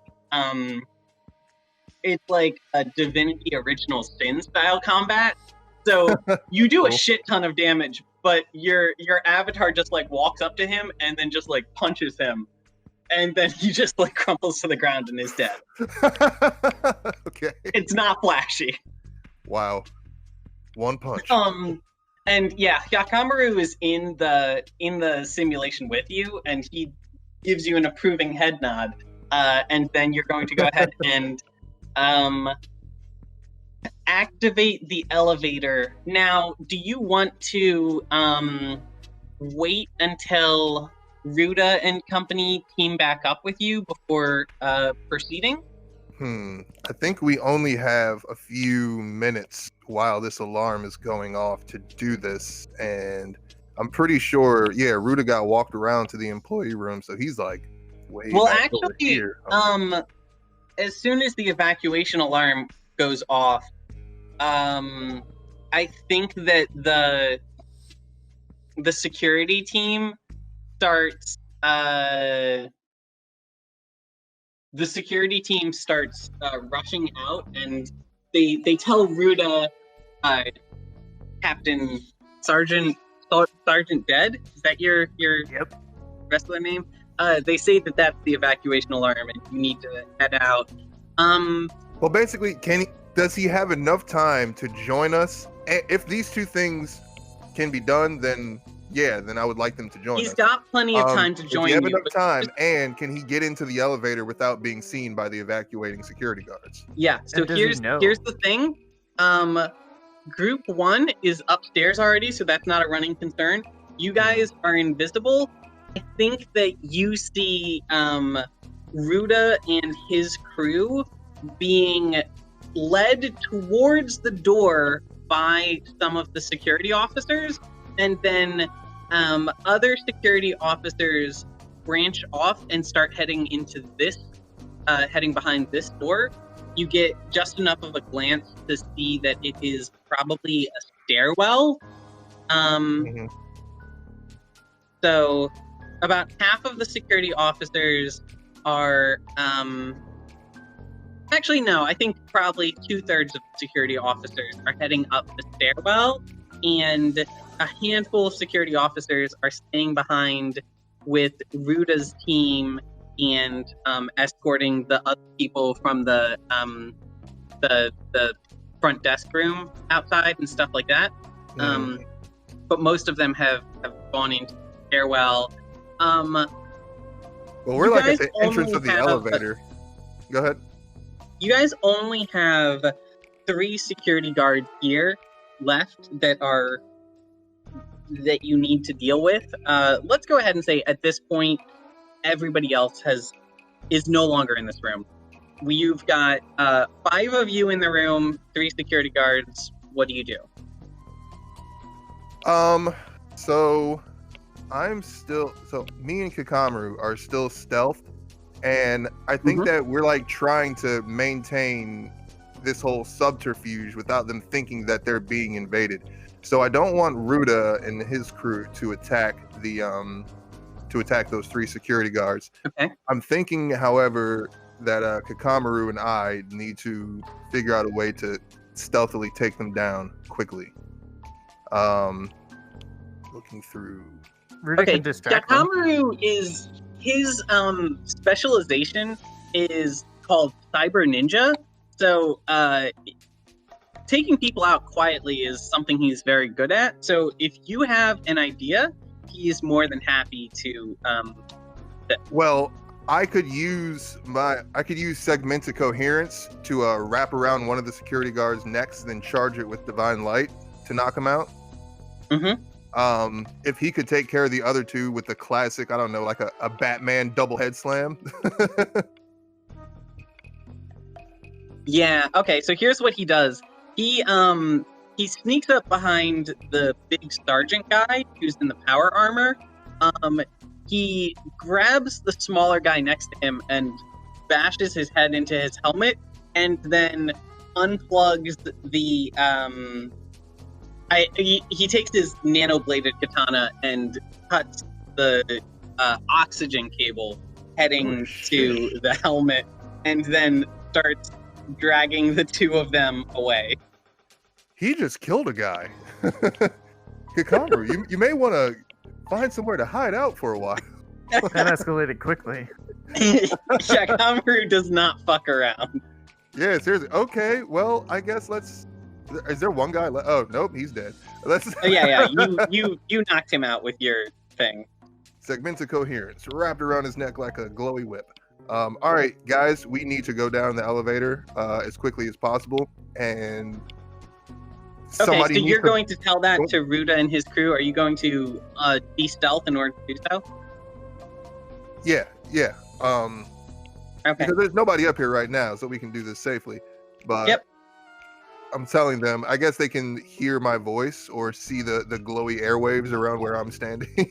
it's like a Divinity Original Sin style combat. So you do a shit ton of damage, but your avatar just walks up to him and then just punches him. And then he just crumples to the ground and is dead. Okay. It's not flashy. Wow. One punch. And yeah, Hyakamaru is in the simulation with you, and he gives you an approving head nod. And then you're going to go ahead and activate the elevator. Now, do you want to wait until Ruda and company team back up with you before proceeding? I think we only have a few minutes while this alarm is going off to do this, and I'm pretty sure, Ruda got walked around to the employee room, so he's like way Well, back over actually, here. as soon as the evacuation alarm goes off, I think that the security team starts rushing out, and they tell Ruda, Captain Sergeant Dead. Is that your Yep. rest of the name? They say that that's the evacuation alarm, and you need to head out. Well, basically, does he have enough time to join us? If these two things can be done, then I would like them to join us. He's got plenty of time to join Does he have you. enough time, and can he get into the elevator without being seen by the evacuating security guards? Yeah, so And does he here's know? the thing. Group 1 is upstairs already, so that's not a running concern. You guys are invisible. I think that you see Ruda and his crew being led towards the door by some of the security officers, and then other security officers branch off and start heading into heading behind this door. You get just enough of a glance to see that it is probably a stairwell. So about half of the security officers are actually, no, I think probably 2/3 of the security officers are heading up the stairwell, and a handful of security officers are staying behind with Ruda's team and escorting the other people from the front desk room outside and stuff like that. But most of them have gone into the stairwell. Well, we're like at the entrance of the elevator. Go ahead. You guys only have 3 security guards here left that you need to deal with. Let's go ahead and say at this point, everybody else is no longer in this room. You've got 5 of you in the room, 3 security guards. What do you do? So me and Hyakamaru are still stealthed, and I think that we're like trying to maintain this whole subterfuge without them thinking that they're being invaded. So I don't want Ruda and his crew to attack those 3 security guards. Okay. I'm thinking, however, that Hyakamaru and I need to figure out a way to stealthily take them down quickly. Looking through. Ruda can distract them. Hyakamaru is his specialization is called Cyber Ninja. So taking people out quietly is something he's very good at. So if you have an idea, he is more than happy to. Well, I could use segmented coherence to wrap around one of the security guards' necks, then charge it with divine light to knock him out. If he could take care of the other 2 with the classic, I don't know, like a Batman double head slam. Yeah. Okay. So here's what he does. He sneaks up behind the big sergeant guy who's in the power armor. He grabs the smaller guy next to him and bashes his head into his helmet, and then unplugs the. He takes his nano-bladed katana and cuts the oxygen cable heading to the helmet, and then starts dragging the 2 of them away. He just killed a guy. Hyakamaru, you may want to find somewhere to hide out for a while. That escalated quickly. Hyakamaru does not fuck around. Yeah, seriously. Okay, well, I guess is there one guy left? Oh, nope, he's dead. Yeah. You knocked him out with your thing. Segmented coherence wrapped around his neck like a glowy whip. All right, guys, we need to go down the elevator as quickly as possible, and okay. So you're going to tell that to Ruda and his crew. Are you going to be stealth in order to do so? Yeah. Okay. Because there's nobody up here right now, so we can do this safely. But Yep. I'm telling them, I guess they can hear my voice or see the glowy airwaves around where I'm standing.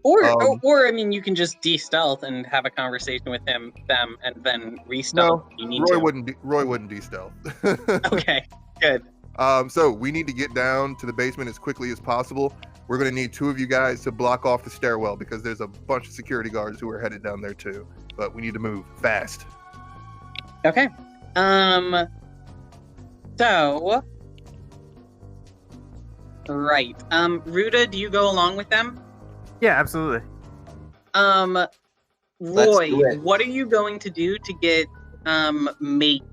Or I mean, you can just de-stealth and have a conversation with them, and then re-stealth. No, if you need Roy to. wouldn't de-stealth. Okay, good. So we need to get down to the basement as quickly as possible. We're going to need 2 of you guys to block off the stairwell because there's a bunch of security guards who are headed down there too. But we need to move fast. Okay. So. Right. Ruda, do you go along with them? Yeah, absolutely. Let's Roy, do it. what are you going to do to get Mate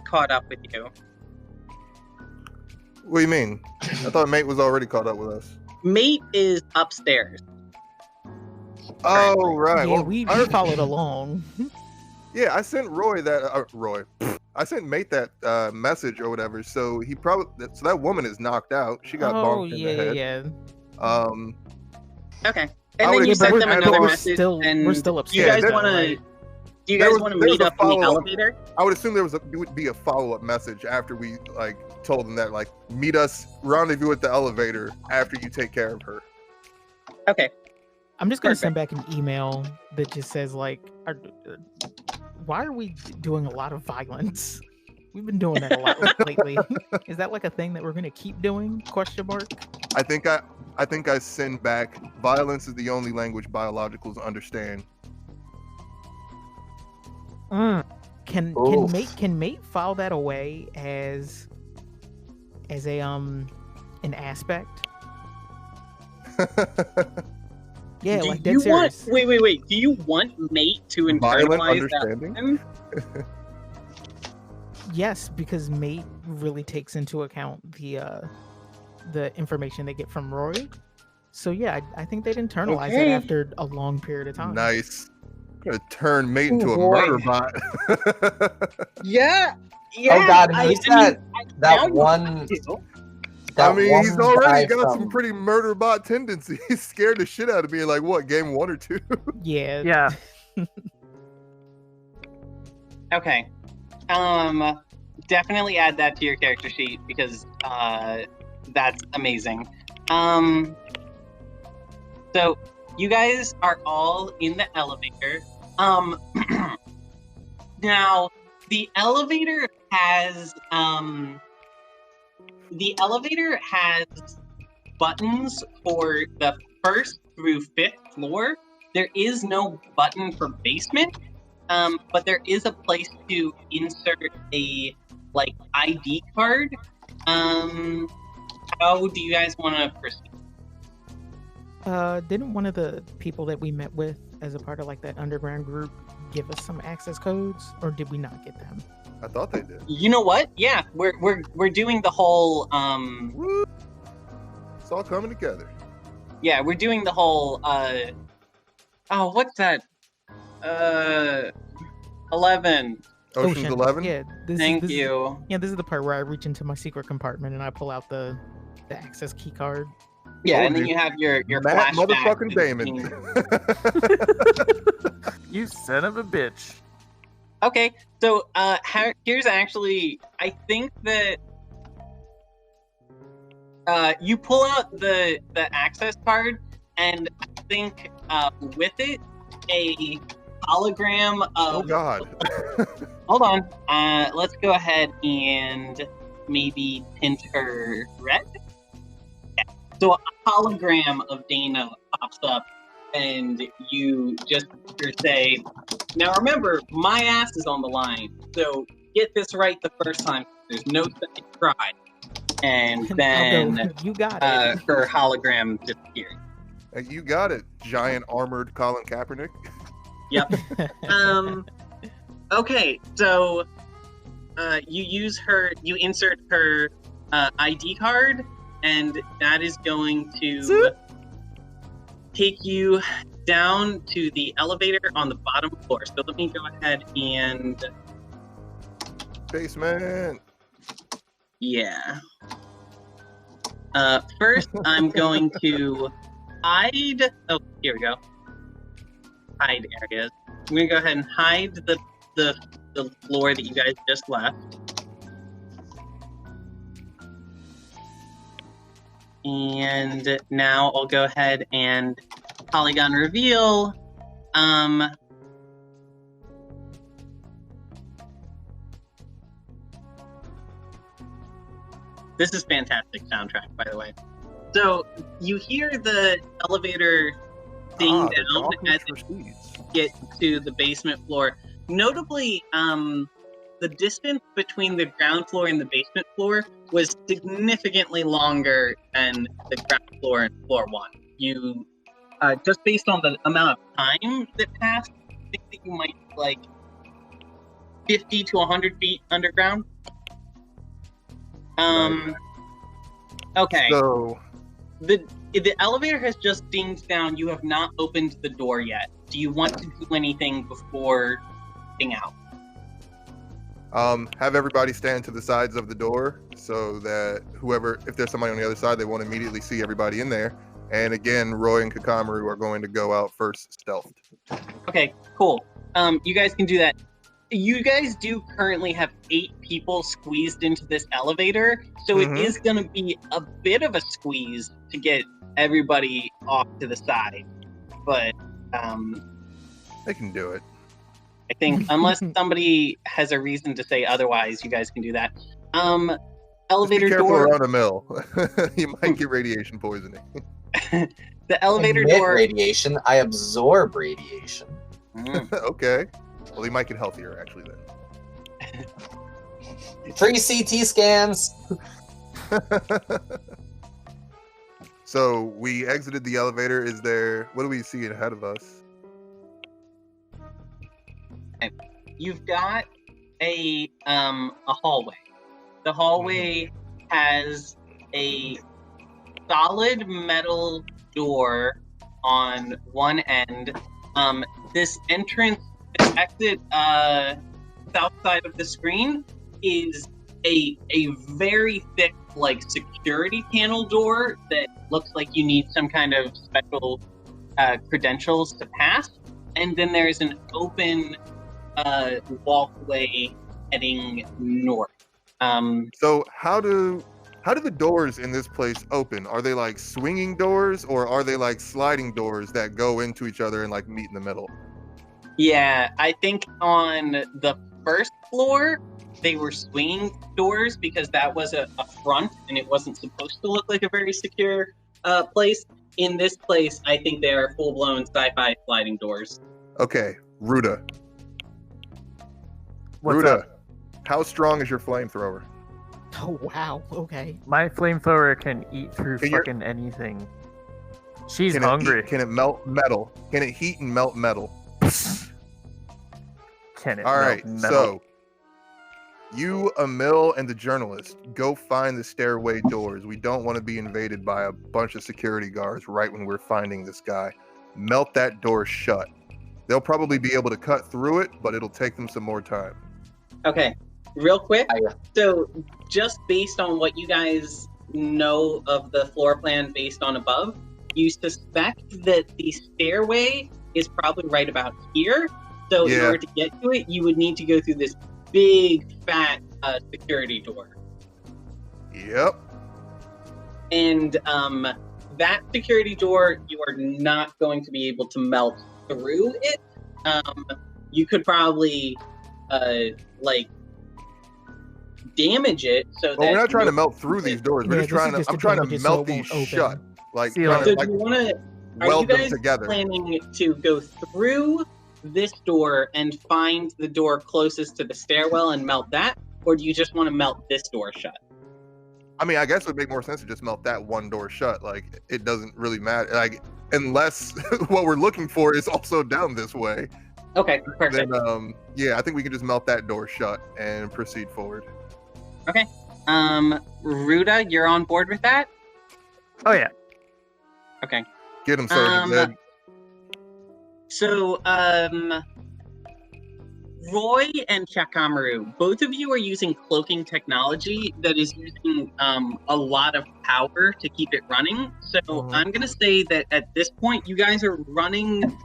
caught up with you? What do you mean? I thought Mate was already caught up with us. Mate is upstairs. Oh, right. Yeah, Well, we I- followed along. Yeah, I sent Roy that. Roy. I sent Mate that message or whatever. So he probably. So that woman is knocked out. She got Oh bonked in yeah, the yeah, head. yeah. Okay. I And then would you expect sent them that, another but we're message. still- and we're still Do you upstairs, guys though, want to? right? Do you There guys was- want to there was meet a up in the follow-up. elevator? I would assume there would be a follow-up message after we told them that meet us rendezvous at the elevator after you take care of her. Okay. I'm just gonna send back an email that just says why are we doing a lot of violence? We've been doing that a lot lately. Is that like a thing that we're gonna keep doing? Question mark. I think I send back. Violence is the only language biologicals understand. Can Oof. mate file that away as a an aspect? Yeah, Do like dead you serious. wait. Do you want Mate to Violent internalize that? understanding? lesson? Yes, because mate really takes into account the information they get from Roy. So yeah, I think they'd internalize that Okay. after a long period of time. Nice. I'm gonna turn Mate Ooh, into a boy. murder bot. Yeah. Oh God, I he's mean, that now that you one. do. That I mean, one he's already guy got from- some pretty murder bot tendencies. He's scared the shit out of me. Like what? Game 1 or 2? Yeah. Yeah. Okay. Definitely add that to your character sheet because that's amazing. So you guys are all in the elevator. Now the elevator has buttons for the 1st through 5th floor. There is no button for basement. But there is a place to insert a ID card. How do you guys want to proceed? Didn't one of the people that we met with as a part of that underground group give us some access codes, or did we not get them? I thought they did. You know what? Yeah, we're doing the whole Woo! It's all coming together. yeah, we're doing the whole what's that? 11. Ocean's 11. Yeah. Thank you. Yeah, this is the part where I reach into my secret compartment and I pull out the access key card. Yeah, Told and then you. you have your Matt flashback. motherfucking Damon. You son of a bitch. Okay, so here's actually, I think that you pull out the access card, and I think with it a hologram of. Oh God. Hold on, let's go ahead and maybe tint her red. Yeah. So a hologram of Dana pops up, and you just say, "Now remember, my ass is on the line, so get this right the first time. There's no second try." And I'll then go, you got it. her hologram disappears. Hey, you got it, giant armored Colin Kaepernick. Yep. Okay, so you insert her ID card, and that is going to take you down to the elevator on the bottom floor. So let me go ahead and Basement. yeah. First, I'm going to hide. Oh, here we go. Hide areas. I'm gonna go ahead and hide the the floor that you guys just left. And now I'll go ahead and polygon reveal. This is fantastic soundtrack, by the way. So you hear the elevator ding down as it gets to the basement floor. Notably, the distance between the ground floor and the basement floor was significantly longer than the ground floor and floor one. You, just based on the amount of time that passed, I think that you might be like 50 to 100 feet underground. Okay. So the elevator has just dinged down. You have not opened the door yet. Do you want to do anything before ding out? Have everybody stand to the sides of the door so that if there's somebody on the other side, they won't immediately see everybody in there. And again, Roy and Hyakamaru are going to go out first, stealthed. Okay, cool. You guys can do that. You guys do currently have 8 people squeezed into this elevator, so it is going to be a bit of a squeeze to get everybody off to the side. But they can do it. I think unless somebody has a reason to say otherwise, you guys can do that. Elevator Just be careful door. around Amil. You might get radiation poisoning. The elevator Emit door. radiation. I absorb radiation. Okay. Well, he might get healthier actually then. Free CT scans. So we exited the elevator. What do we see ahead of us? You've got a hallway. The hallway has a solid metal door on one end. This exit south side of the screen is a very thick security panel door that looks like you need some kind of special credentials to pass. And then there's an open walkway heading north. So how do the doors in this place open? Are they like swinging doors, or are they like sliding doors that go into each other and like meet in the middle? Yeah, I think on the first floor they were swinging doors because that was a front and it wasn't supposed to look like a very secure place. In this place, I think they are full-blown sci-fi sliding doors. Okay, Ruda. What's Ruda, up? how strong is your flamethrower? Oh wow. Okay. My flamethrower can eat through Can your- fucking anything. She's Can hungry. Can it melt metal? Can it heat and melt metal? Can it All melt right, metal? so you, Amil, and the journalist go find the stairway doors. We don't want to be invaded by a bunch of security guards right when we're finding this guy. Melt that door shut. They'll probably be able to cut through it, but it'll take them some more time. Okay, real quick. So just based on what you guys know of the floor plan based on above, you suspect that the stairway is probably right about here. So in order to get to it, you would need to go through this big, fat security door. Yep. And that security door, you are not going to be able to melt through it. You could probably damage it so that. Well, we're not trying to melt through these doors. We're I'm trying to melt these shut. Like, See, trying So to, do you want to? Are you weld them guys together. planning to go through this door and find the door closest to the stairwell and melt that, or do you just want to melt this door shut? I mean, I guess it would make more sense to just melt that one door shut. Like, it doesn't really matter. Like, unless what we're looking for is also down this way. Okay, perfect. Then, yeah, I think we can just melt that door shut and proceed forward. Okay. Ruda, you're on board with that? Oh yeah. Okay. Get him, Sergeant Zed. So, Roy and Hyakamaru, both of you are using cloaking technology that is using a lot of power to keep it running. So I'm going to say that at this point, you guys are running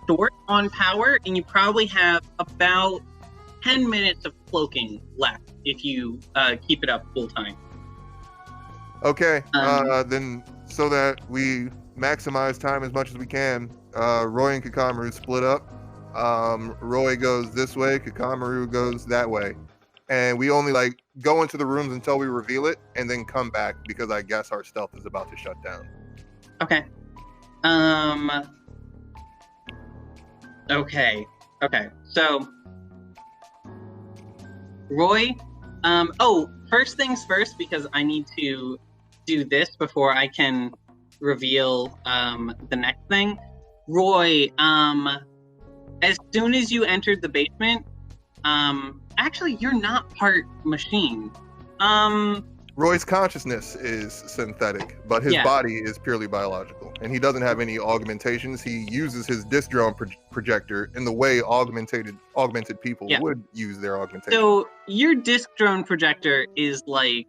short on power, and you probably have about 10 minutes of cloaking left if you keep it up full time. Okay, then so that we maximize time as much as we can, Roy and Hyakamaru split up. Roy goes this way, Hyakamaru goes that way. And we only like go into the rooms until we reveal it and then come back because I guess our stealth is about to shut down. Okay. Okay. So, Roy, first things first, because I need to do this before I can reveal the next thing. Roy, as soon as you entered the basement, actually, you're not part machine. Roy's consciousness is synthetic, but his body is purely biological, and he doesn't have any augmentations. He uses his disc drone projector in the way augmented people would use their augmentation. So your disc drone projector is like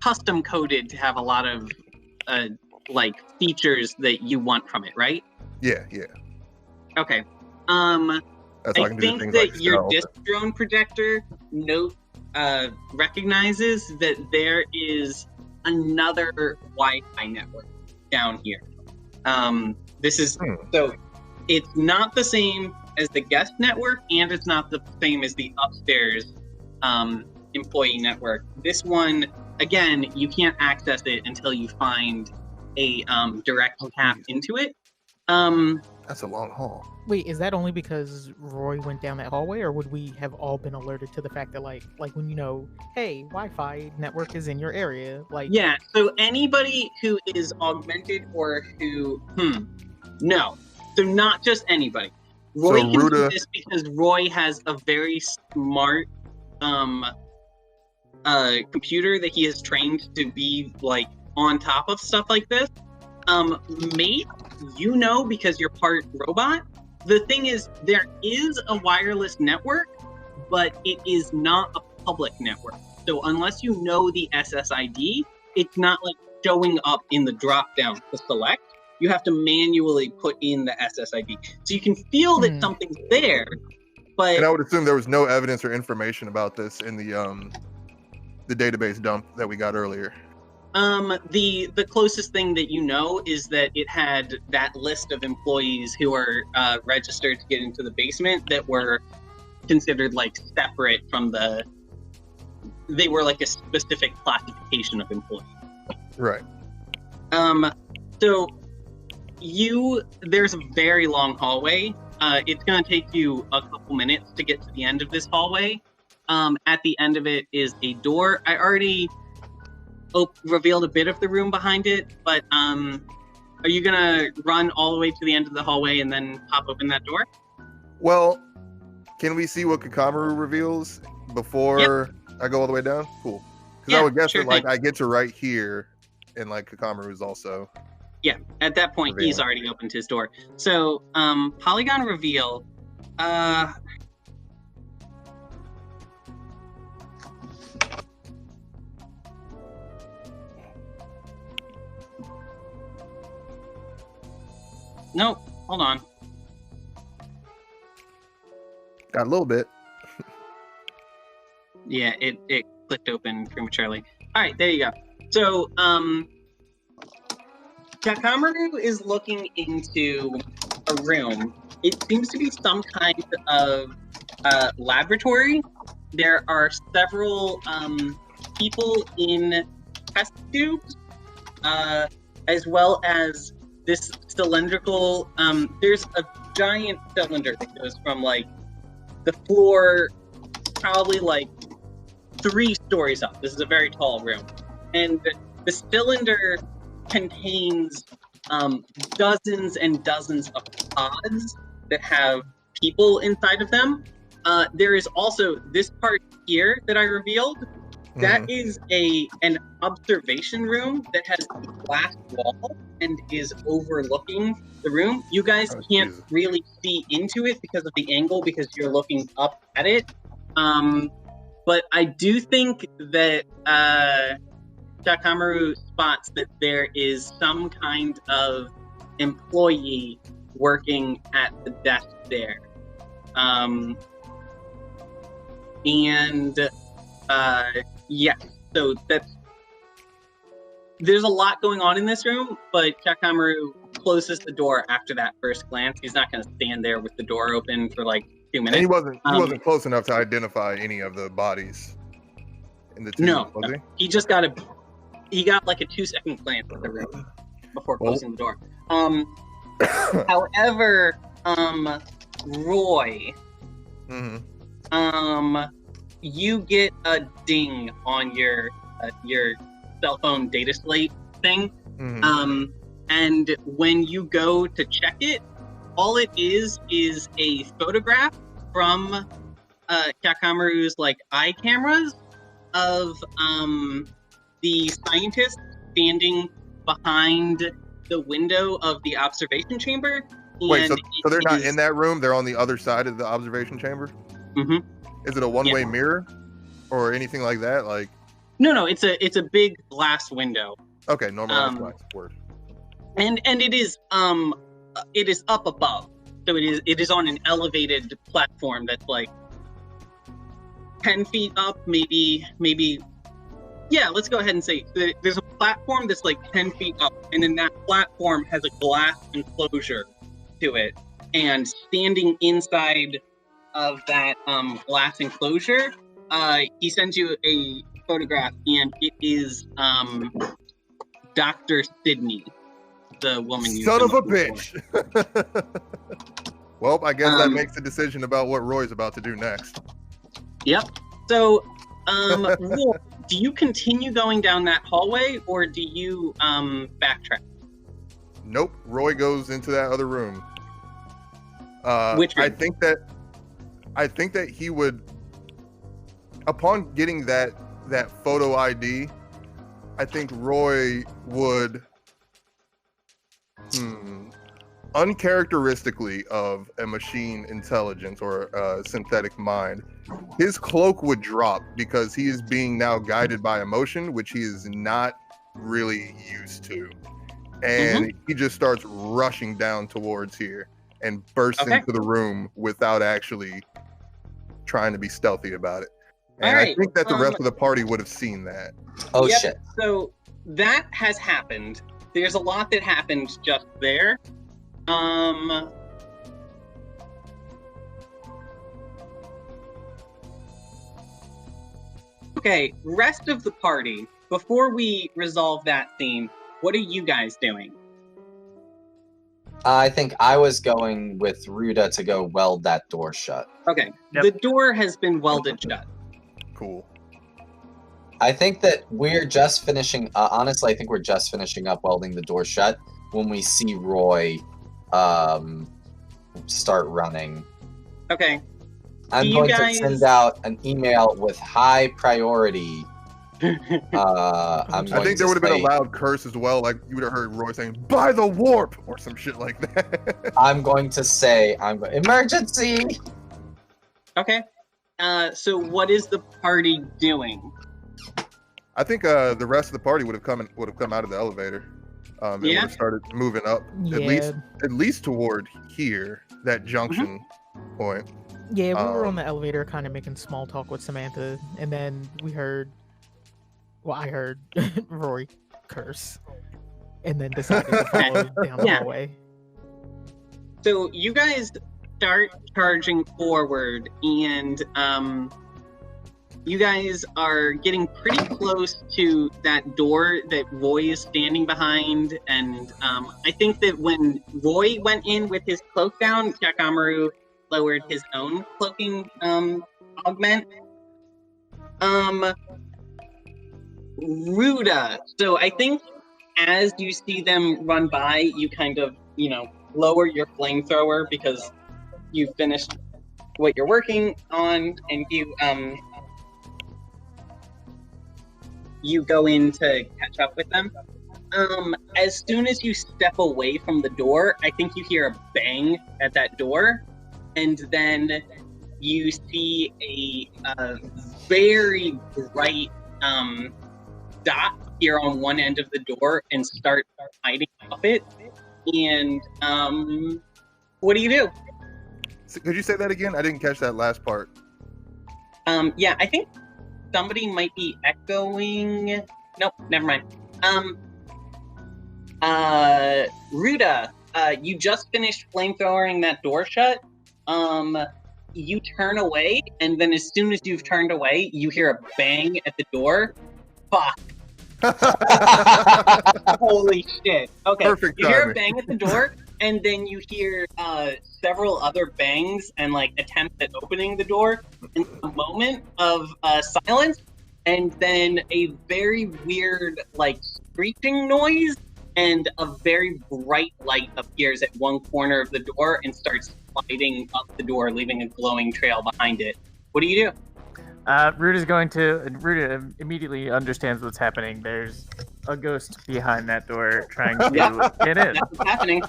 custom coded to have a lot of like features that you want from it, right? Yeah. Okay. That's I think that your disc drone projector recognizes that there is another Wi-Fi network down here. This is so it's not the same as the guest network, and it's not the same as the upstairs employee network. This one, again, you can't access it until you find a direct tap into it. That's a long haul. Wait, is that only because Roy went down that hallway, or would we have all been alerted to the fact that, like when you know, hey, Wi-Fi network is in your area? Like, yeah. So anybody who is augmented or who, no. So not just anybody. Roy can do this because Roy has a very smart computer that he has trained to be like on top of stuff like this. Mate, you know, because you're part robot. The thing is, there is a wireless network, but it is not a public network. So unless you know the SSID, it's not like showing up in the drop down to select. You have to manually put in the SSID. So you can feel that something's there, but... And I would assume there was no evidence or information about this in the database dump that we got earlier. The closest thing that you know is that it had that list of employees who are registered to get into the basement that were considered like separate from they were like a specific classification of employees. Right. So there's a very long hallway. It's going to take you a couple minutes to get to the end of this hallway. At the end of it is a door. I already revealed a bit of the room behind it, but are you gonna run all the way to the end of the hallway and then pop open that door? Well, can we see what Hyakamaru reveals before I go all the way down? Cool. Because I would guess that like I get to right here, and like Hyakamaru is also. Yeah, at that point he's already opened his door. So polygon reveal. Nope, hold on. Got a little bit. Yeah, it clicked open prematurely. All right, there you go. So, Hyakamaru is looking into a room. It seems to be some kind of laboratory. There are several people in test tubes, as well as this cylindrical, there's a giant cylinder that goes from like the floor, probably like 3 stories up. This is a very tall room. And the cylinder contains dozens and dozens of pods that have people inside of them. There is also this part here that I revealed. That is an observation room that has a glass wall and is overlooking the room. You guys can't really see into it because of the angle, because you're looking up at it. But I do think that Hyakamaru spots that there is some kind of employee working at the desk there. And yeah, so there's a lot going on in this room, but Hyakamaru closes the door after that first glance. He's not going to stand there with the door open for like 2 minutes. And he wasn't close enough to identify any of the bodies in the tomb, No, was he? he just got like a 2-second glance at the room before closing the door. However, Roy, you get a ding on your cell phone data slate thing. And when you go to check it, all it is a photograph from Hyakamaru's like eye cameras of the scientist standing behind the window of the observation chamber. Wait, so they're not in that room? They're on the other side of the observation chamber? Is it a one-way mirror or anything like that? Like, no, it's a big glass window. Okay, normalized glass. Word. And it is up above, so it is on an elevated platform that's like 10 feet up, maybe. Yeah, let's go ahead and say there's a platform that's like 10 feet up, and then that platform has a glass enclosure to it. And standing inside of that glass enclosure, he sends you a photograph, and it is Dr. Sydney, the woman you Son of a bitch. Well, I guess that makes a decision about what Roy's about to do next. Yep. So, Roy, do you continue going down that hallway, or do you backtrack? Nope. Roy goes into that other room. Which room? I think that he would, upon getting that photo ID, I think Roy would, uncharacteristically of a machine intelligence or a synthetic mind, his cloak would drop because he is being now guided by emotion, which he is not really used to. And he just starts rushing down towards here and bursts into the room without actually trying to be stealthy about it. And I think that the rest of the party would have seen that. Oh, shit. So that has happened. There's a lot that happened just there. Okay, rest of the party, before we resolve that theme, what are you guys doing? I think I was going with Ruda to go weld that door shut. Okay, the door has been welded shut. Cool. I think that we're just finishing, honestly, I think we're just finishing up welding the door shut when we see Roy start running. Okay. I'm going to send out an email with high priority. I think there would have been a loud curse as well, like you would have heard Roy saying, "By the warp," or some shit like that. I'm going to say, emergency! Okay. So what is the party doing? I think the rest of the party would have come out of the elevator. And would have started moving up at least toward here, that junction point. Yeah, we were on the elevator kind of making small talk with Samantha, and then we heard, well, I heard Roy curse, and then decided to follow down the hallway. So you guys start charging forward, and you guys are getting pretty close to that door that Roy is standing behind, and I think that when Roy went in with his cloak down, Hyakamaru lowered his own cloaking augment. Ruda. So I think as you see them run by, you kind of, lower your flamethrower because you finished what you're working on, and you go in to catch up with them. As soon as you step away from the door, I think you hear a bang at that door, and then you see a very bright dot here on one end of the door and start hiding off it. And what do you do? Could you say that again? I didn't catch that last part. Yeah, I think somebody might be echoing. Nope, never mind. Ruda, you just finished flamethrowering that door shut. You turn away, and then as soon as you've turned away, you hear a bang at the door. Fuck. Holy shit. Okay, Perfect you hear a timing. bang at the door, and then you hear several other bangs and like attempts at opening the door in a moment of silence, and then a very weird like screeching noise, and a very bright light appears at one corner of the door and starts sliding up the door, leaving a glowing trail behind it. What do you do? Ruda immediately understands what's happening. There's a ghost behind that door trying to get in. That's what's happening.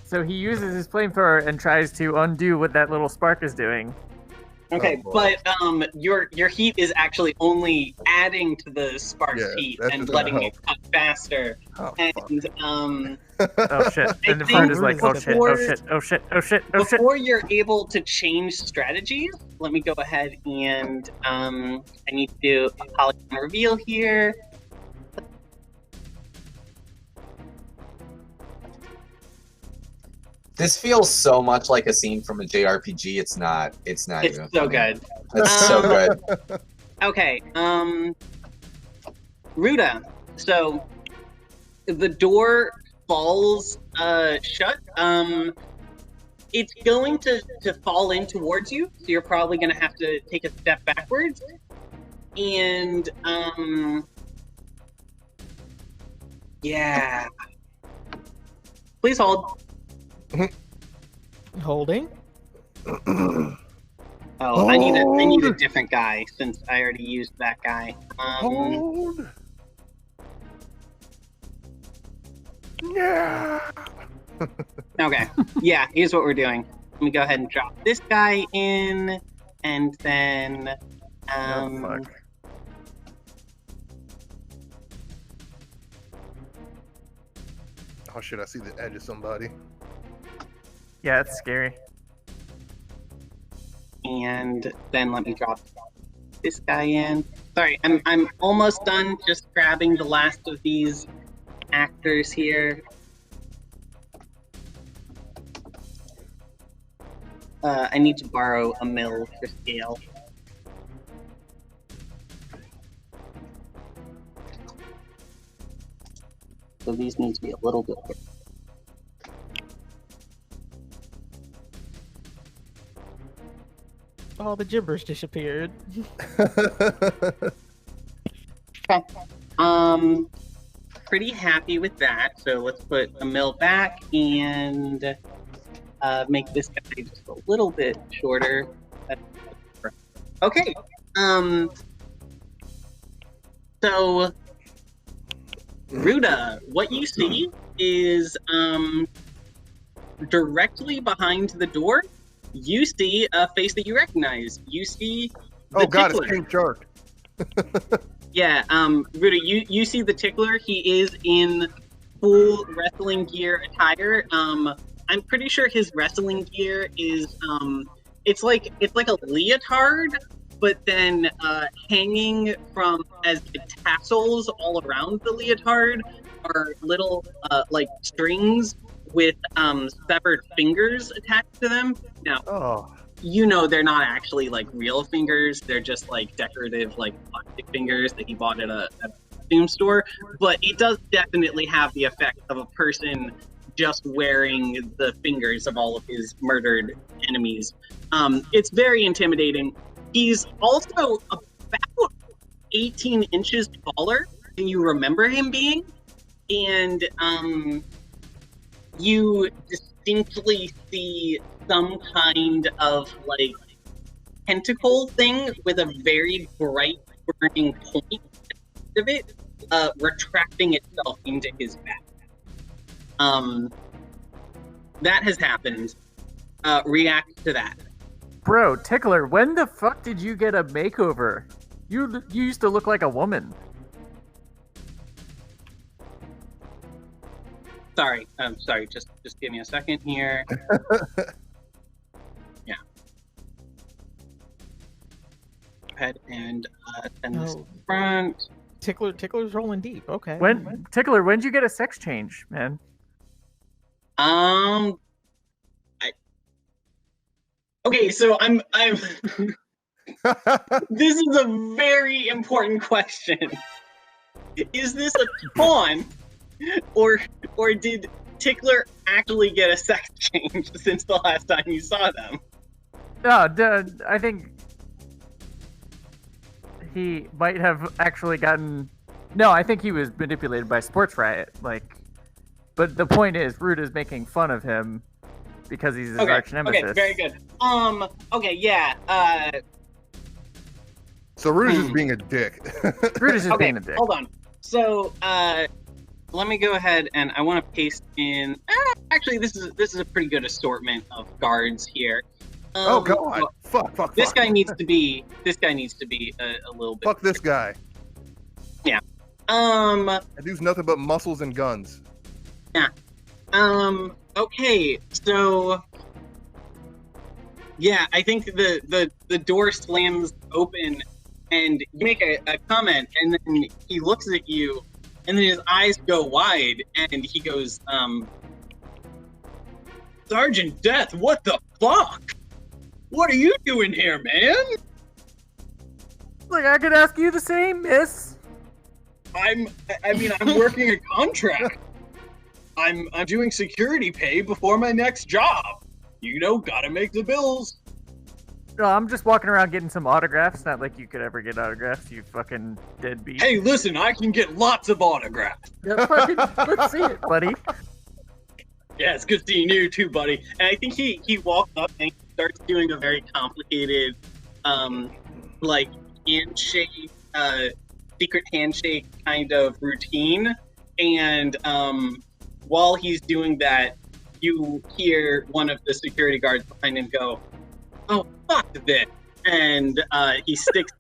So he uses his flamethrower and tries to undo what that little spark is doing. Okay, but your heat is actually only adding to the spark's heat and letting it cut faster. Oh, and oh shit! And the bird is like, oh shit! Oh shit! Oh shit! Oh shit! Oh shit! Before you're able to change strategies, let me go ahead and I need to do a polygon reveal here. This feels so much like a scene from a JRPG. It's not. It's not. It's even so funny. good. It's so good. Okay, Ruda. So the door falls shut. It's going to fall in towards you, so you're probably going to have to take a step backwards. And yeah. Please hold. Holding. Oh, I need a different guy since I already used that guy. Hold. Yeah. Okay. Yeah, here's what we're doing. Let me go ahead and drop this guy in, and then Oh, fuck. Oh shit! I see the edge of somebody. Yeah, it's scary. and then let me drop this guy in. Sorry, I'm almost done just grabbing the last of these actors here. I need to borrow Amil for scale. So these need to be a little bit bigger. All the gibberish disappeared. Okay. Pretty happy with that. So let's put Amil back and make this guy just a little bit shorter. Okay. So Ruda, what you see is directly behind the door. You see a face that you recognize. You see the God, tickler. it's King Shark. Yeah, Ruda, you see the tickler. He is in full wrestling gear attire. I'm pretty sure his wrestling gear is it's like a leotard, but then hanging from as tassels all around the leotard are little like strings with severed fingers attached to them. Now, you know they're not actually like real fingers; they're just like decorative, like plastic fingers that he bought at a costume store. But it does definitely have the effect of a person just wearing the fingers of all of his murdered enemies. It's very intimidating. He's also about 18 inches taller than you remember him being, and you distinctly see some kind of like tentacle thing with a very bright burning point of it retracting itself into his back. That has happened. React to that. Bro, Tickler, when the fuck did you get a makeover? You used to look like a woman. Sorry, just give me a second here. Yeah. ahead and send this Oh. front. Tickler's rolling deep. Okay. Tickler, when'd you get a sex change, man? Okay, so I'm this is a very important question. Is this a pawn, or did Tickler actually get a sex change since the last time you saw them? No, I think he might have actually gotten. No, I think he was manipulated by SportRiot. But the point is, Ruda's making fun of him because he's his arch nemesis. Okay, very good. Okay, yeah. So Ruda's just being a dick. Ruda's just being a dick. Hold on. So, let me go ahead and I want to paste in. Actually, this is a pretty good assortment of guards here. Oh God! Fuck! This guy needs to be. This guy needs to be a little bit. Fuck this guy. Yeah. That dude's nothing but muscles and guns. Yeah. Okay. So. Yeah, I think the door slams open, and you make a comment, and then he looks at you, and then his eyes go wide, and he goes, Sergeant Death, what the fuck? What are you doing here, man? I could ask you the same, miss. I'm working a contract. I'm doing security pay before my next job. You know, gotta make the bills. No, I'm just walking around getting some autographs. Not like you could ever get autographs, you fucking deadbeat. Hey, listen, I can get lots of autographs. Yeah, let's see it, buddy. Yeah, it's good seeing you too, buddy. And I think he walks up and he starts doing a very complicated, handshake, secret handshake kind of routine. And while he's doing that, you hear one of the security guards behind him go, "Oh, fuck this!" And he stacks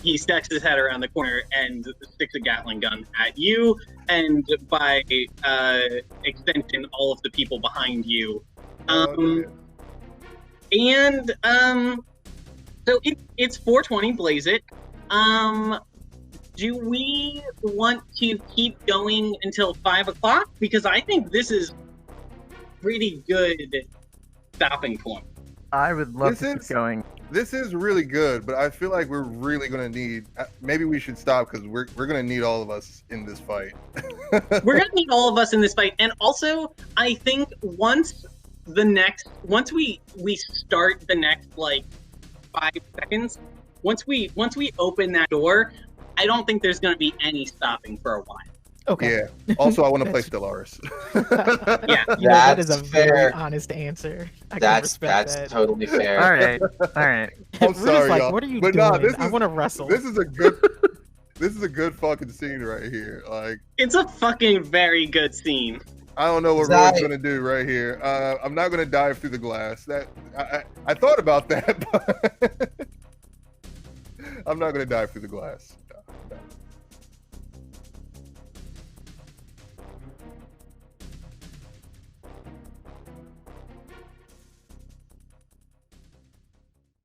his head around the corner and sticks a Gatling gun at you, and by extension, all of the people behind you. So it's 4:20. Blaze it. Do we want to keep going until 5 o'clock? Because I think this is pretty good stopping point. I would love to keep going. This is really good, but I feel like we're really going to need. Maybe we should stop because we're going to need all of us in this fight. We're going to need all of us in this fight, and also I think once we start the next 5 seconds, once we open that door, I don't think there's going to be any stopping for a while. Okay. Yeah. Also, I want to play Stellaris. Yeah. That is a very honest answer. That's totally fair. All right. I'm sorry, y'all. What are you but doing? I want to wrestle. This is a good. This is a good fucking scene right here. It's a fucking very good scene. I don't know what Roy's gonna do right here. I'm not gonna dive through the glass. I thought about that, but I'm not gonna dive through the glass.